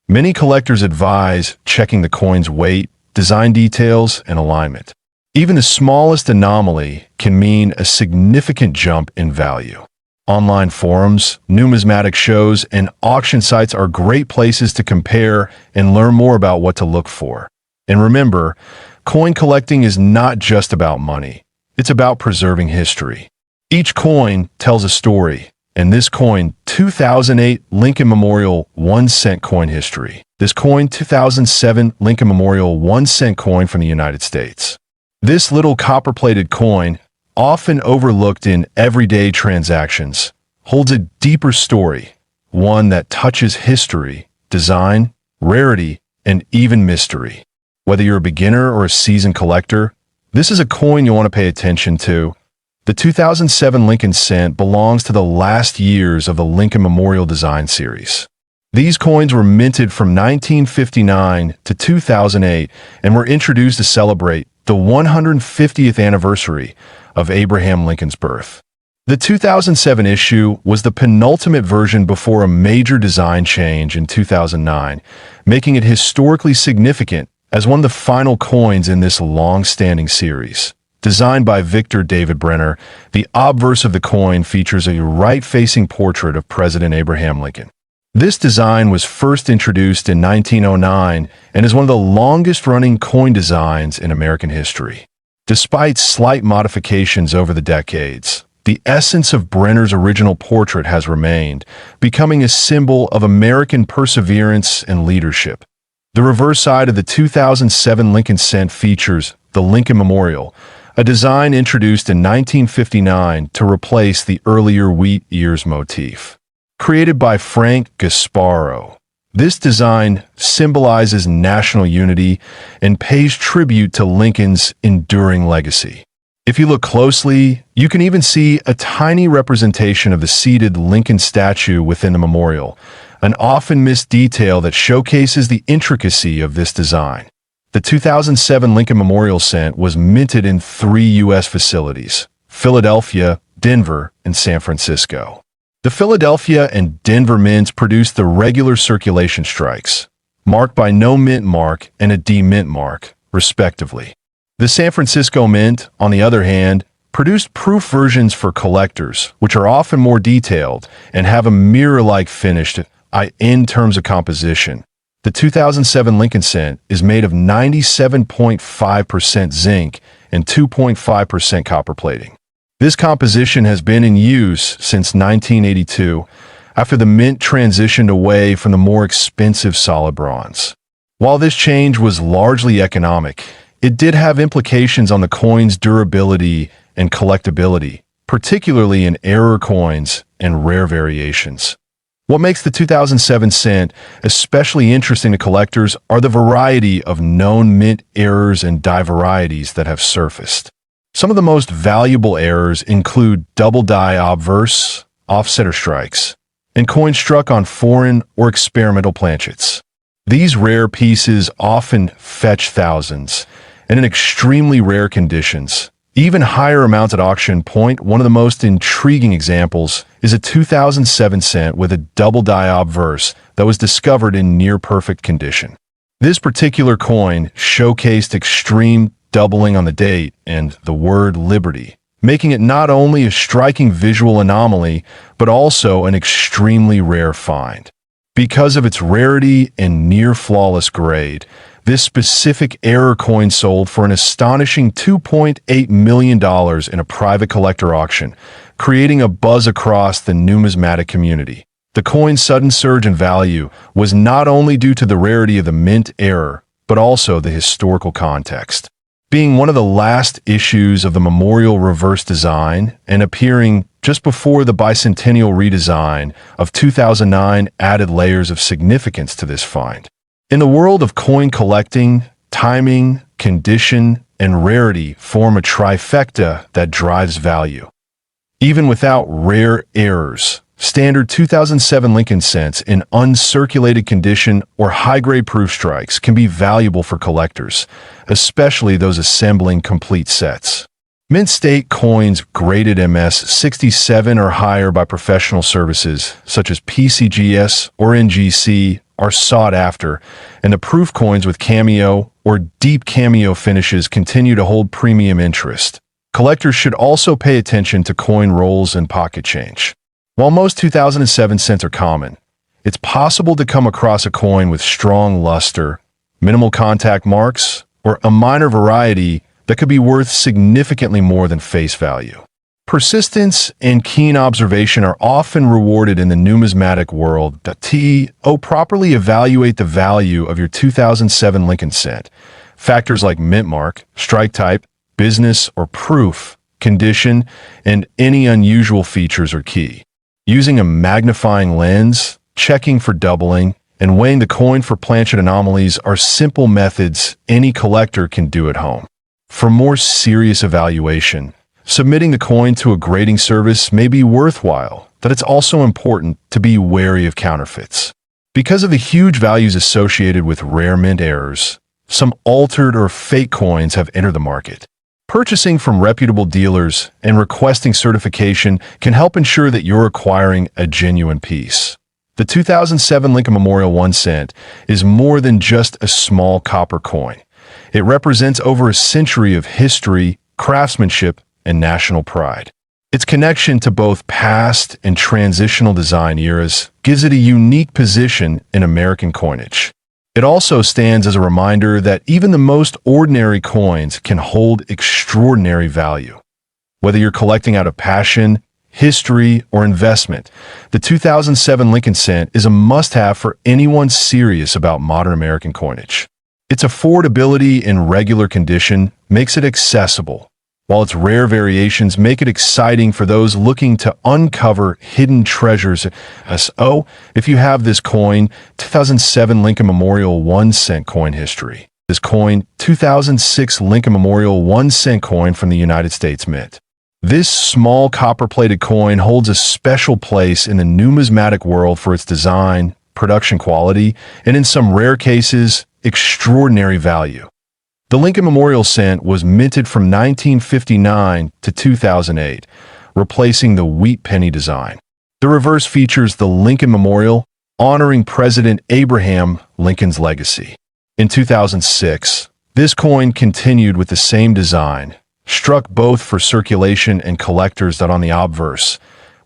Many collectors advise checking the coin's weight, design details, and alignment. Even the smallest anomaly can mean a significant jump in value. Online forums, numismatic shows, and auction sites are great places to compare and learn more about what to look for. And remember, coin collecting is not just about money. It's about preserving history. Each coin tells a story. And this coin, 2008 Lincoln Memorial 1 cent coin history. This coin, 2007 Lincoln Memorial 1 cent coin from the United States. This little copper-plated coin, often overlooked in everyday transactions, holds a deeper story, one that touches history, design, rarity, and even mystery. Whether you're a beginner or a seasoned collector, this is a coin you'll want to pay attention to. The 2007 Lincoln cent belongs to the last years of the Lincoln Memorial Design Series. These coins were minted from 1959 to 2008 and were introduced to celebrate the 150th anniversary of Abraham Lincoln's birth. The 2007 issue was the penultimate version before a major design change in 2009, making it historically significant as one of the final coins in this long-standing series. Designed by Victor David Brenner, the obverse of the coin features a right-facing portrait of President Abraham Lincoln. This design was first introduced in 1909 and is one of the longest-running coin designs in American history. Despite slight modifications over the decades, the essence of Brenner's original portrait has remained, becoming a symbol of American perseverance and leadership. The reverse side of the 2007 Lincoln cent features the Lincoln Memorial, a design introduced in 1959 to replace the earlier wheat ears motif. Created by Frank Gasparo, this design symbolizes national unity and pays tribute to Lincoln's enduring legacy. If you look closely, you can even see a tiny representation of the seated Lincoln statue within the memorial, an often missed detail that showcases the intricacy of this design. The 2007 Lincoln Memorial cent was minted in 3 U.S. facilities: Philadelphia, Denver, and San Francisco. The Philadelphia and Denver mints produced the regular circulation strikes, marked by no mint mark and a D-mint mark, respectively. The San Francisco Mint, on the other hand, produced proof versions for collectors, which are often more detailed and have a mirror-like finish in terms of composition. The 2007 Lincoln cent is made of 97.5% zinc and 2.5% copper plating. This composition has been in use since 1982, after the mint transitioned away from the more expensive solid bronze. While this change was largely economic, it did have implications on the coin's durability and collectability, particularly in error coins and rare variations. What makes the 2007 cent especially interesting to collectors are the variety of known mint errors and die varieties that have surfaced. Some of the most valuable errors include double die obverse, offsetter strikes, and coins struck on foreign or experimental planchets. These rare pieces often fetch thousands, and in extremely rare conditions, even higher amounts at auction point. One of the most intriguing examples is a 2007 cent with a double die obverse that was discovered in near-perfect condition. This particular coin showcased extreme doubling on the date and the word liberty, making it not only a striking visual anomaly, but also an extremely rare find. Because of its rarity and near-flawless grade, this specific error coin sold for an astonishing $2.8 million in a private collector auction, creating a buzz across the numismatic community. The coin's sudden surge in value was not only due to the rarity of the mint error, but also the historical context. Being one of the last issues of the Memorial reverse design and appearing just before the bicentennial redesign of 2009 added layers of significance to this find. In the world of coin collecting, timing, condition, and rarity form a trifecta that drives value. Even without rare errors, standard 2007 Lincoln cents in uncirculated condition or high-grade proof strikes can be valuable for collectors, especially those assembling complete sets. Mint state coins graded MS-67 or higher by professional services, such as PCGS or NGC, are sought after, and the proof coins with cameo or deep cameo finishes continue to hold premium interest. Collectors should also pay attention to coin rolls and pocket change. While most 2007 cents are common, it's possible to come across a coin with strong luster, minimal contact marks, or a minor variety that could be worth significantly more than face value. Persistence and keen observation are often rewarded in the numismatic world. Properly evaluate the value of your 2007 Lincoln cent. Factors like mint mark, strike type, business or proof, condition, and any unusual features are key. Using a magnifying lens, checking for doubling, and weighing the coin for planchet anomalies are simple methods any collector can do at home. For more serious evaluation, submitting the coin to a grading service may be worthwhile, but it's also important to be wary of counterfeits. Because of the huge values associated with rare mint errors, some altered or fake coins have entered the market. Purchasing from reputable dealers and requesting certification can help ensure that you're acquiring a genuine piece. The 2007 Lincoln Memorial 1 cent is more than just a small copper coin. It represents over a century of history, craftsmanship, and national pride. Its connection to both past and transitional design eras gives it a unique position in American coinage. It also stands as a reminder that even the most ordinary coins can hold extraordinary value. Whether you're collecting out of passion, history, or investment, the 2007 Lincoln cent is a must-have for anyone serious about modern American coinage. Its affordability in regular condition makes it accessible, while its rare variations make it exciting for those looking to uncover hidden treasures. So, if you have this coin, 2007 Lincoln Memorial 1 cent coin history. This coin, 2006 Lincoln Memorial 1 cent coin from the United States Mint. This small copper-plated coin holds a special place in the numismatic world for its design, production quality, and in some rare cases, extraordinary value. The Lincoln Memorial cent was minted from 1959 to 2008, replacing the wheat penny design. The reverse features the Lincoln Memorial, honoring President Abraham Lincoln's legacy. In 2006, this coin continued with the same design, struck both for circulation and collectors. That on the obverse,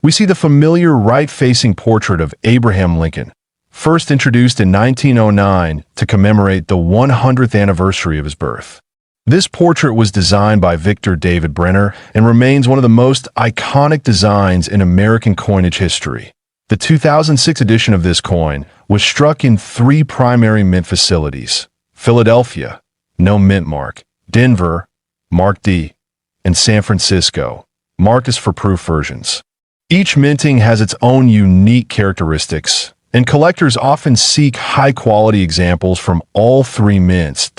we see the familiar right-facing portrait of Abraham Lincoln, first introduced in 1909 to commemorate the 100th anniversary of his birth. This portrait was designed by Victor David Brenner and remains one of the most iconic designs in American coinage history. The 2006 edition of this coin was struck in 3 primary mint facilities: Philadelphia, no mint mark; Denver, Mark D; and San Francisco, Marcus for proof versions. Each minting has its own unique characteristics, and collectors often seek high-quality examples from all 3 mints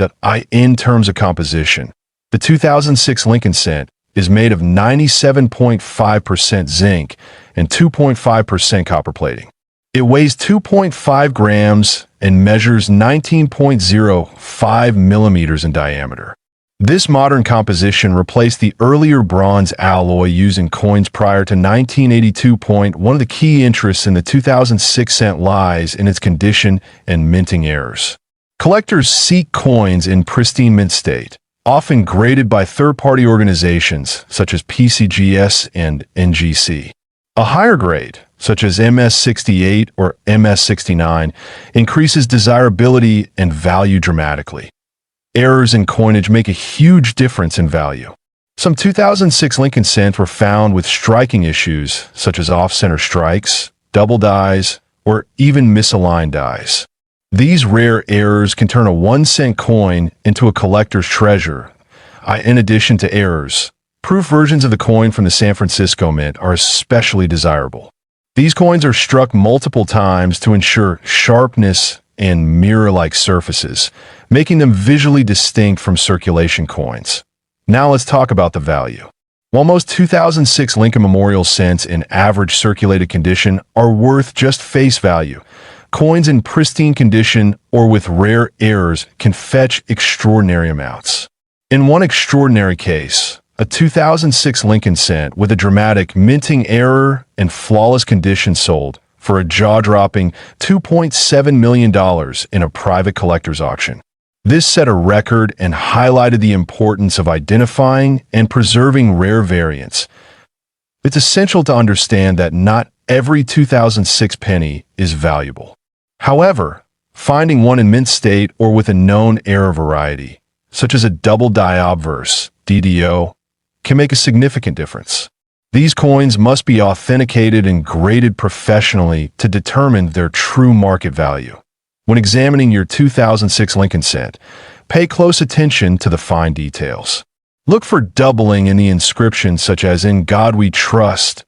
in terms of composition. The 2006 Lincoln cent is made of 97.5% zinc and 2.5% copper plating. It weighs 2.5 grams and measures 19.05 millimeters in diameter. This modern composition replaced the earlier bronze alloy used in coins prior to 1982. One of the key interests in the 2006 cent lies in its condition and minting errors. Collectors seek coins in pristine mint state, often graded by third-party organizations such as PCGS and NGC. A higher grade, such as MS68 or MS69, increases desirability and value dramatically. Errors in coinage make a huge difference in value. Some 2006 Lincoln cents were found with striking issues, such as off-center strikes, double dies, or even misaligned dies. These rare errors can turn a 1 cent coin into a collector's treasure. In addition to errors, proof versions of the coin from the San Francisco Mint are especially desirable. These coins are struck multiple times to ensure sharpness and mirror-like surfaces, making them visually distinct from circulation coins. Now let's talk about the value. While most 2006 Lincoln Memorial cents in average circulated condition are worth just face value, coins in pristine condition or with rare errors can fetch extraordinary amounts. In one extraordinary case, a 2006 Lincoln cent with a dramatic minting error and flawless condition sold for a jaw-dropping $2.7 million in a private collector's auction. This set a record and highlighted the importance of identifying and preserving rare variants. It's essential to understand that not every 2006 penny is valuable. However, finding one in mint state or with a known error variety, such as a double die obverse, DDO, can make a significant difference. These coins must be authenticated and graded professionally to determine their true market value. When examining your 2006 Lincoln cent, pay close attention to the fine details. Look for doubling in the inscription, such as "In God We Trust"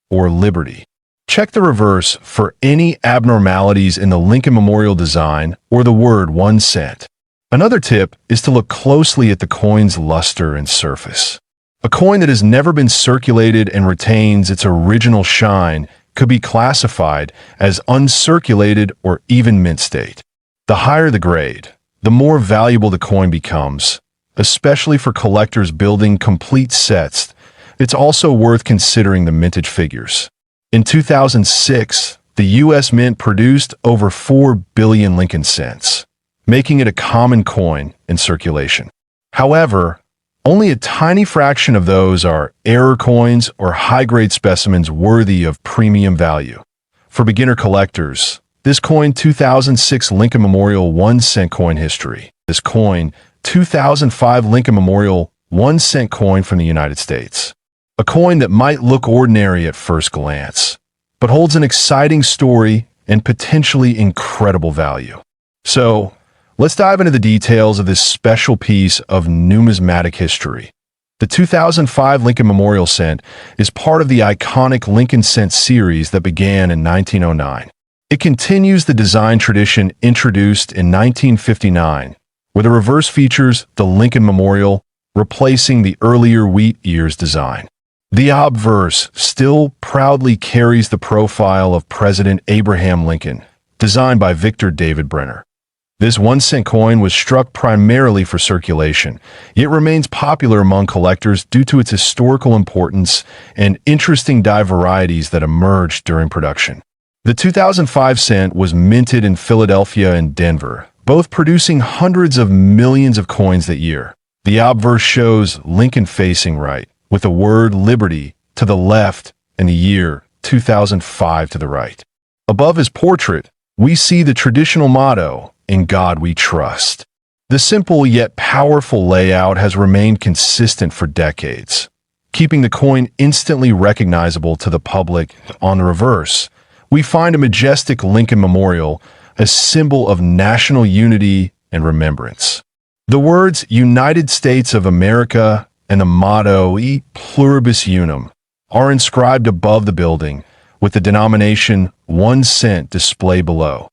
or "Liberty." Check the reverse for any abnormalities in the Lincoln Memorial design or the word 1 cent. Another tip is to look closely at the coin's luster and surface. A coin that has never been circulated and retains its original shine could be classified as uncirculated or even mint state. The higher the grade, the more valuable the coin becomes, especially for collectors building complete sets. It's also worth considering the mintage figures. In 2006, the U.S. Mint produced over 4 billion Lincoln cents, making it a common coin in circulation. However, only a tiny fraction of those are error coins or high-grade specimens worthy of premium value. For beginner collectors, this coin 2006 Lincoln Memorial 1 cent coin history. This coin 2005 Lincoln Memorial 1 cent coin from the United States. A coin that might look ordinary at first glance, but holds an exciting story and potentially incredible value. So, let's dive into the details of this special piece of numismatic history. The 2005 Lincoln Memorial Cent is part of the iconic Lincoln Cent series that began in 1909. It continues the design tradition introduced in 1959, where the reverse features the Lincoln Memorial, replacing the earlier wheat ears design. The obverse still proudly carries the profile of President Abraham Lincoln, designed by Victor David Brenner. This 1 cent coin was struck primarily for circulation, yet remains popular among collectors due to its historical importance and interesting die varieties that emerged during production. The 2005 cent was minted in Philadelphia and Denver, both producing hundreds of millions of coins that year. The obverse shows Lincoln facing right, with the word Liberty to the left and the year 2005 to the right. Above his portrait, we see the traditional motto, "In God We Trust." The simple yet powerful layout has remained consistent for decades, keeping the coin instantly recognizable to the public. On the reverse, we find a majestic Lincoln Memorial, a symbol of national unity and remembrance. The words United States of America and the motto E Pluribus Unum are inscribed above the building, with the denomination 1 cent displayed below.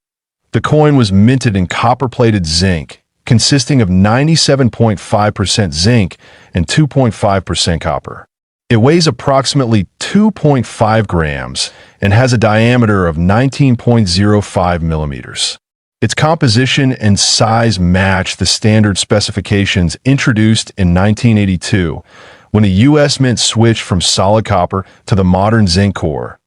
The coin was minted in copper-plated zinc, consisting of 97.5% zinc and 2.5% copper. It weighs approximately 2.5 grams and has a diameter of 19.05 millimeters. Its composition and size match the standard specifications introduced in 1982, when the U.S. Mint switched from solid copper to the modern zinc core.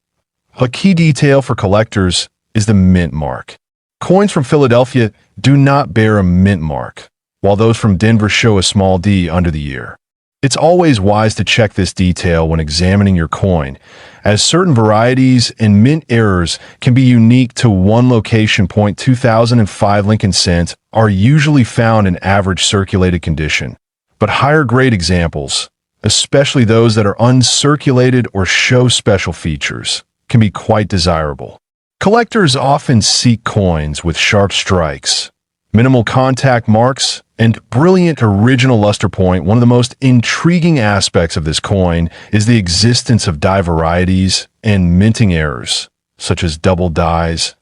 A key detail for collectors is the mint mark. Coins from Philadelphia do not bear a mint mark, while those from Denver show a small D under the year. It's always wise to check this detail when examining your coin, as certain varieties and mint errors can be unique to one location. 2005 Lincoln Cents are usually found in average circulated condition, but higher grade examples, especially those that are uncirculated or show special features, can be quite desirable. Collectors often seek coins with sharp strikes, minimal contact marks, and brilliant original luster point. One of the most intriguing aspects of this coin is the existence of die varieties and minting errors, such as double dies,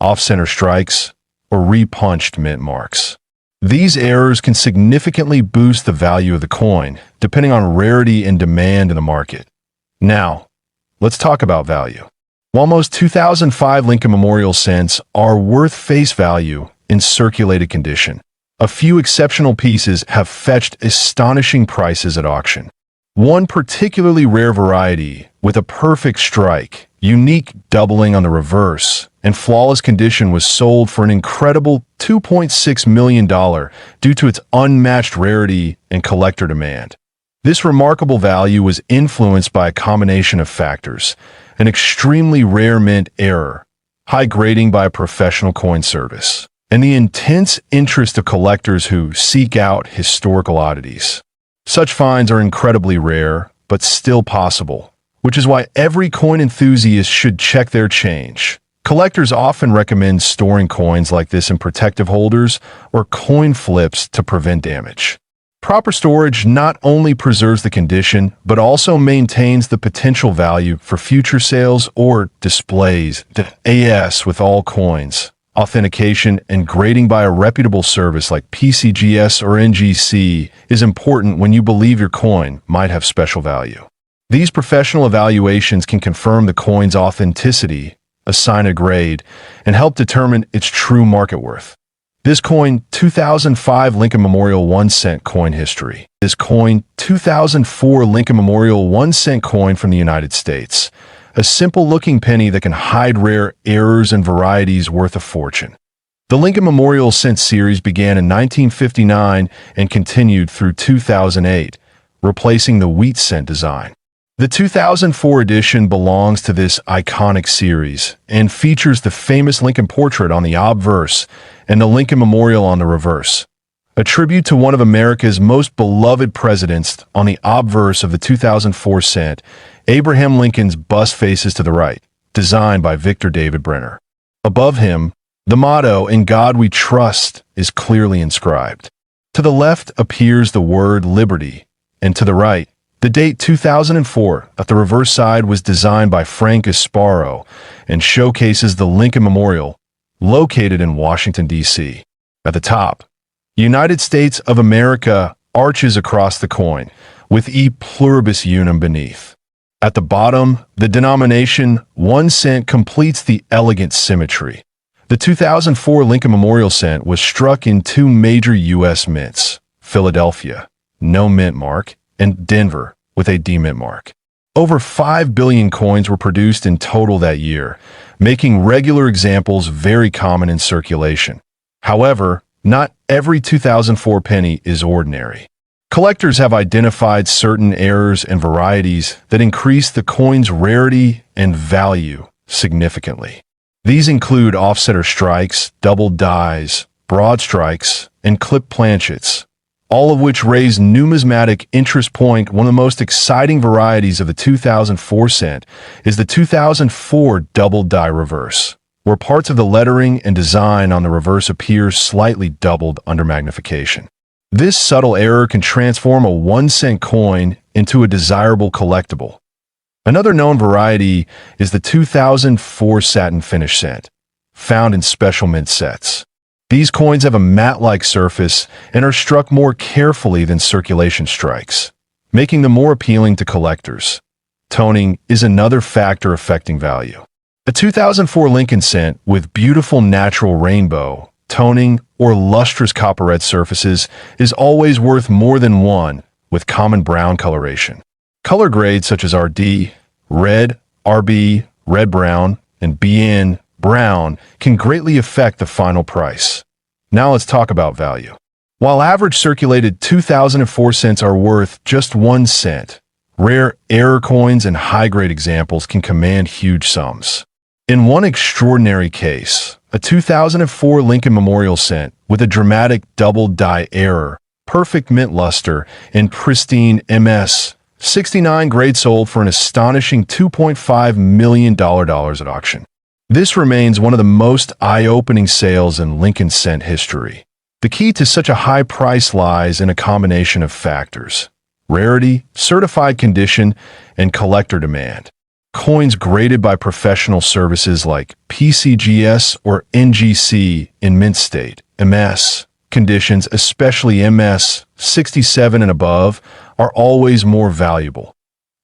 off-center strikes, or repunched mint marks. These errors can significantly boost the value of the coin, depending on rarity and demand in the market. Now, let's talk about value. While most 2005 Lincoln Memorial Cents are worth face value in circulated condition, a few exceptional pieces have fetched astonishing prices at auction. One particularly rare variety, with a perfect strike, unique doubling on the reverse, and flawless condition, was sold for an incredible $2.6 million due to its unmatched rarity and collector demand. This remarkable value was influenced by a combination of factors: an extremely rare mint error, high grading by a professional coin service, and the intense interest of collectors who seek out historical oddities. Such finds are incredibly rare, but still possible, which is why every coin enthusiast should check their change. Collectors often recommend storing coins like this in protective holders or coin flips to prevent damage. Proper storage not only preserves the condition, but also maintains the potential value for future sales or displays. As with all coins, authentication and grading by a reputable service like PCGS or NGC is important when you believe your coin might have special value. These professional evaluations can confirm the coin's authenticity, assign a grade, and help determine its true market worth. This coin, 2005 Lincoln Memorial 1 cent coin history. This coin, 2004 Lincoln Memorial 1 cent coin from the United States. A simple-looking penny that can hide rare errors and varieties worth a fortune. The Lincoln Memorial cent series began in 1959 and continued through 2008, replacing the wheat cent design. The 2004 edition belongs to this iconic series and features the famous Lincoln portrait on the obverse and the Lincoln Memorial on the reverse. A tribute to one of America's most beloved presidents on the obverse of the 2004 cent, Abraham Lincoln's bust faces to the right, designed by Victor David Brenner. Above him, the motto, "In God We Trust," is clearly inscribed. To the left appears the word liberty, and to the right, the date 2004. At the reverse side was designed by Frank Gasparo and showcases the Lincoln Memorial, located in Washington, D.C. At the top, United States of America arches across the coin, with E pluribus unum beneath. At the bottom, the denomination 1 cent completes the elegant symmetry. The 2004 Lincoln Memorial cent was struck in two major U.S. mints, Philadelphia, no mint mark, and Denver, with a D mint mark. Over 5 billion coins were produced in total that year, making regular examples very common in circulation. However, not every 2004 penny is ordinary. Collectors have identified certain errors and varieties that increase the coin's rarity and value significantly. These include offsetter strikes, double dies, broad strikes, and clip planchets, all of which raise numismatic interest. One of the most exciting varieties of the 2004 cent is the 2004 double die reverse, where parts of the lettering and design on the reverse appear slightly doubled under magnification. This subtle error can transform a 1 cent coin into a desirable collectible. Another known variety is the 2004 satin finish cent, found in special mint sets. These coins have a matte-like surface and are struck more carefully than circulation strikes, making them more appealing to collectors. Toning is another factor affecting value. A 2004 Lincoln cent with beautiful natural rainbow, toning, or lustrous copper-red surfaces is always worth more than one with common brown coloration. Color grades such as RD, red, RB, red-brown, and BN, brown, can greatly affect the final price. Now let's talk about value. While average circulated 2004 cents are worth just 1 cent, rare error coins and high-grade examples can command huge sums. In one extraordinary case, a 2004 Lincoln Memorial cent with a dramatic double die error, perfect mint luster, and pristine MS-69 grade sold for an astonishing $2.5 million at auction. This remains one of the most eye-opening sales in Lincoln cent history. The key to such a high price lies in a combination of factors: rarity, certified condition, and collector demand. Coins graded by professional services like PCGS or NGC in mint state, MS conditions, especially MS-67 and above, are always more valuable.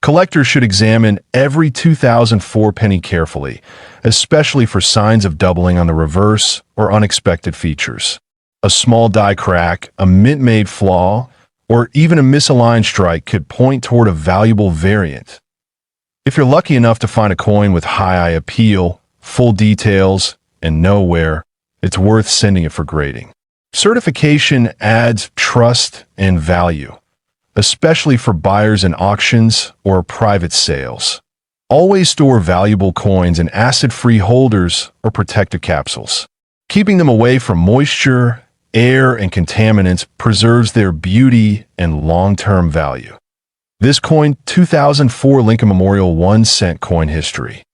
Collectors should examine every 2004 penny carefully, especially for signs of doubling on the reverse or unexpected features. A small die crack, a mint-made flaw, or even a misaligned strike could point toward a valuable variant. If you're lucky enough to find a coin with high eye appeal, full details, and no wear, it's worth sending it for grading. Certification adds trust and value, especially for buyers in auctions or private sales. Always store valuable coins in acid-free holders or protective capsules. Keeping them away from moisture, air, and contaminants preserves their beauty and long-term value. This coin, 2004 Lincoln Memorial 1 cent coin history.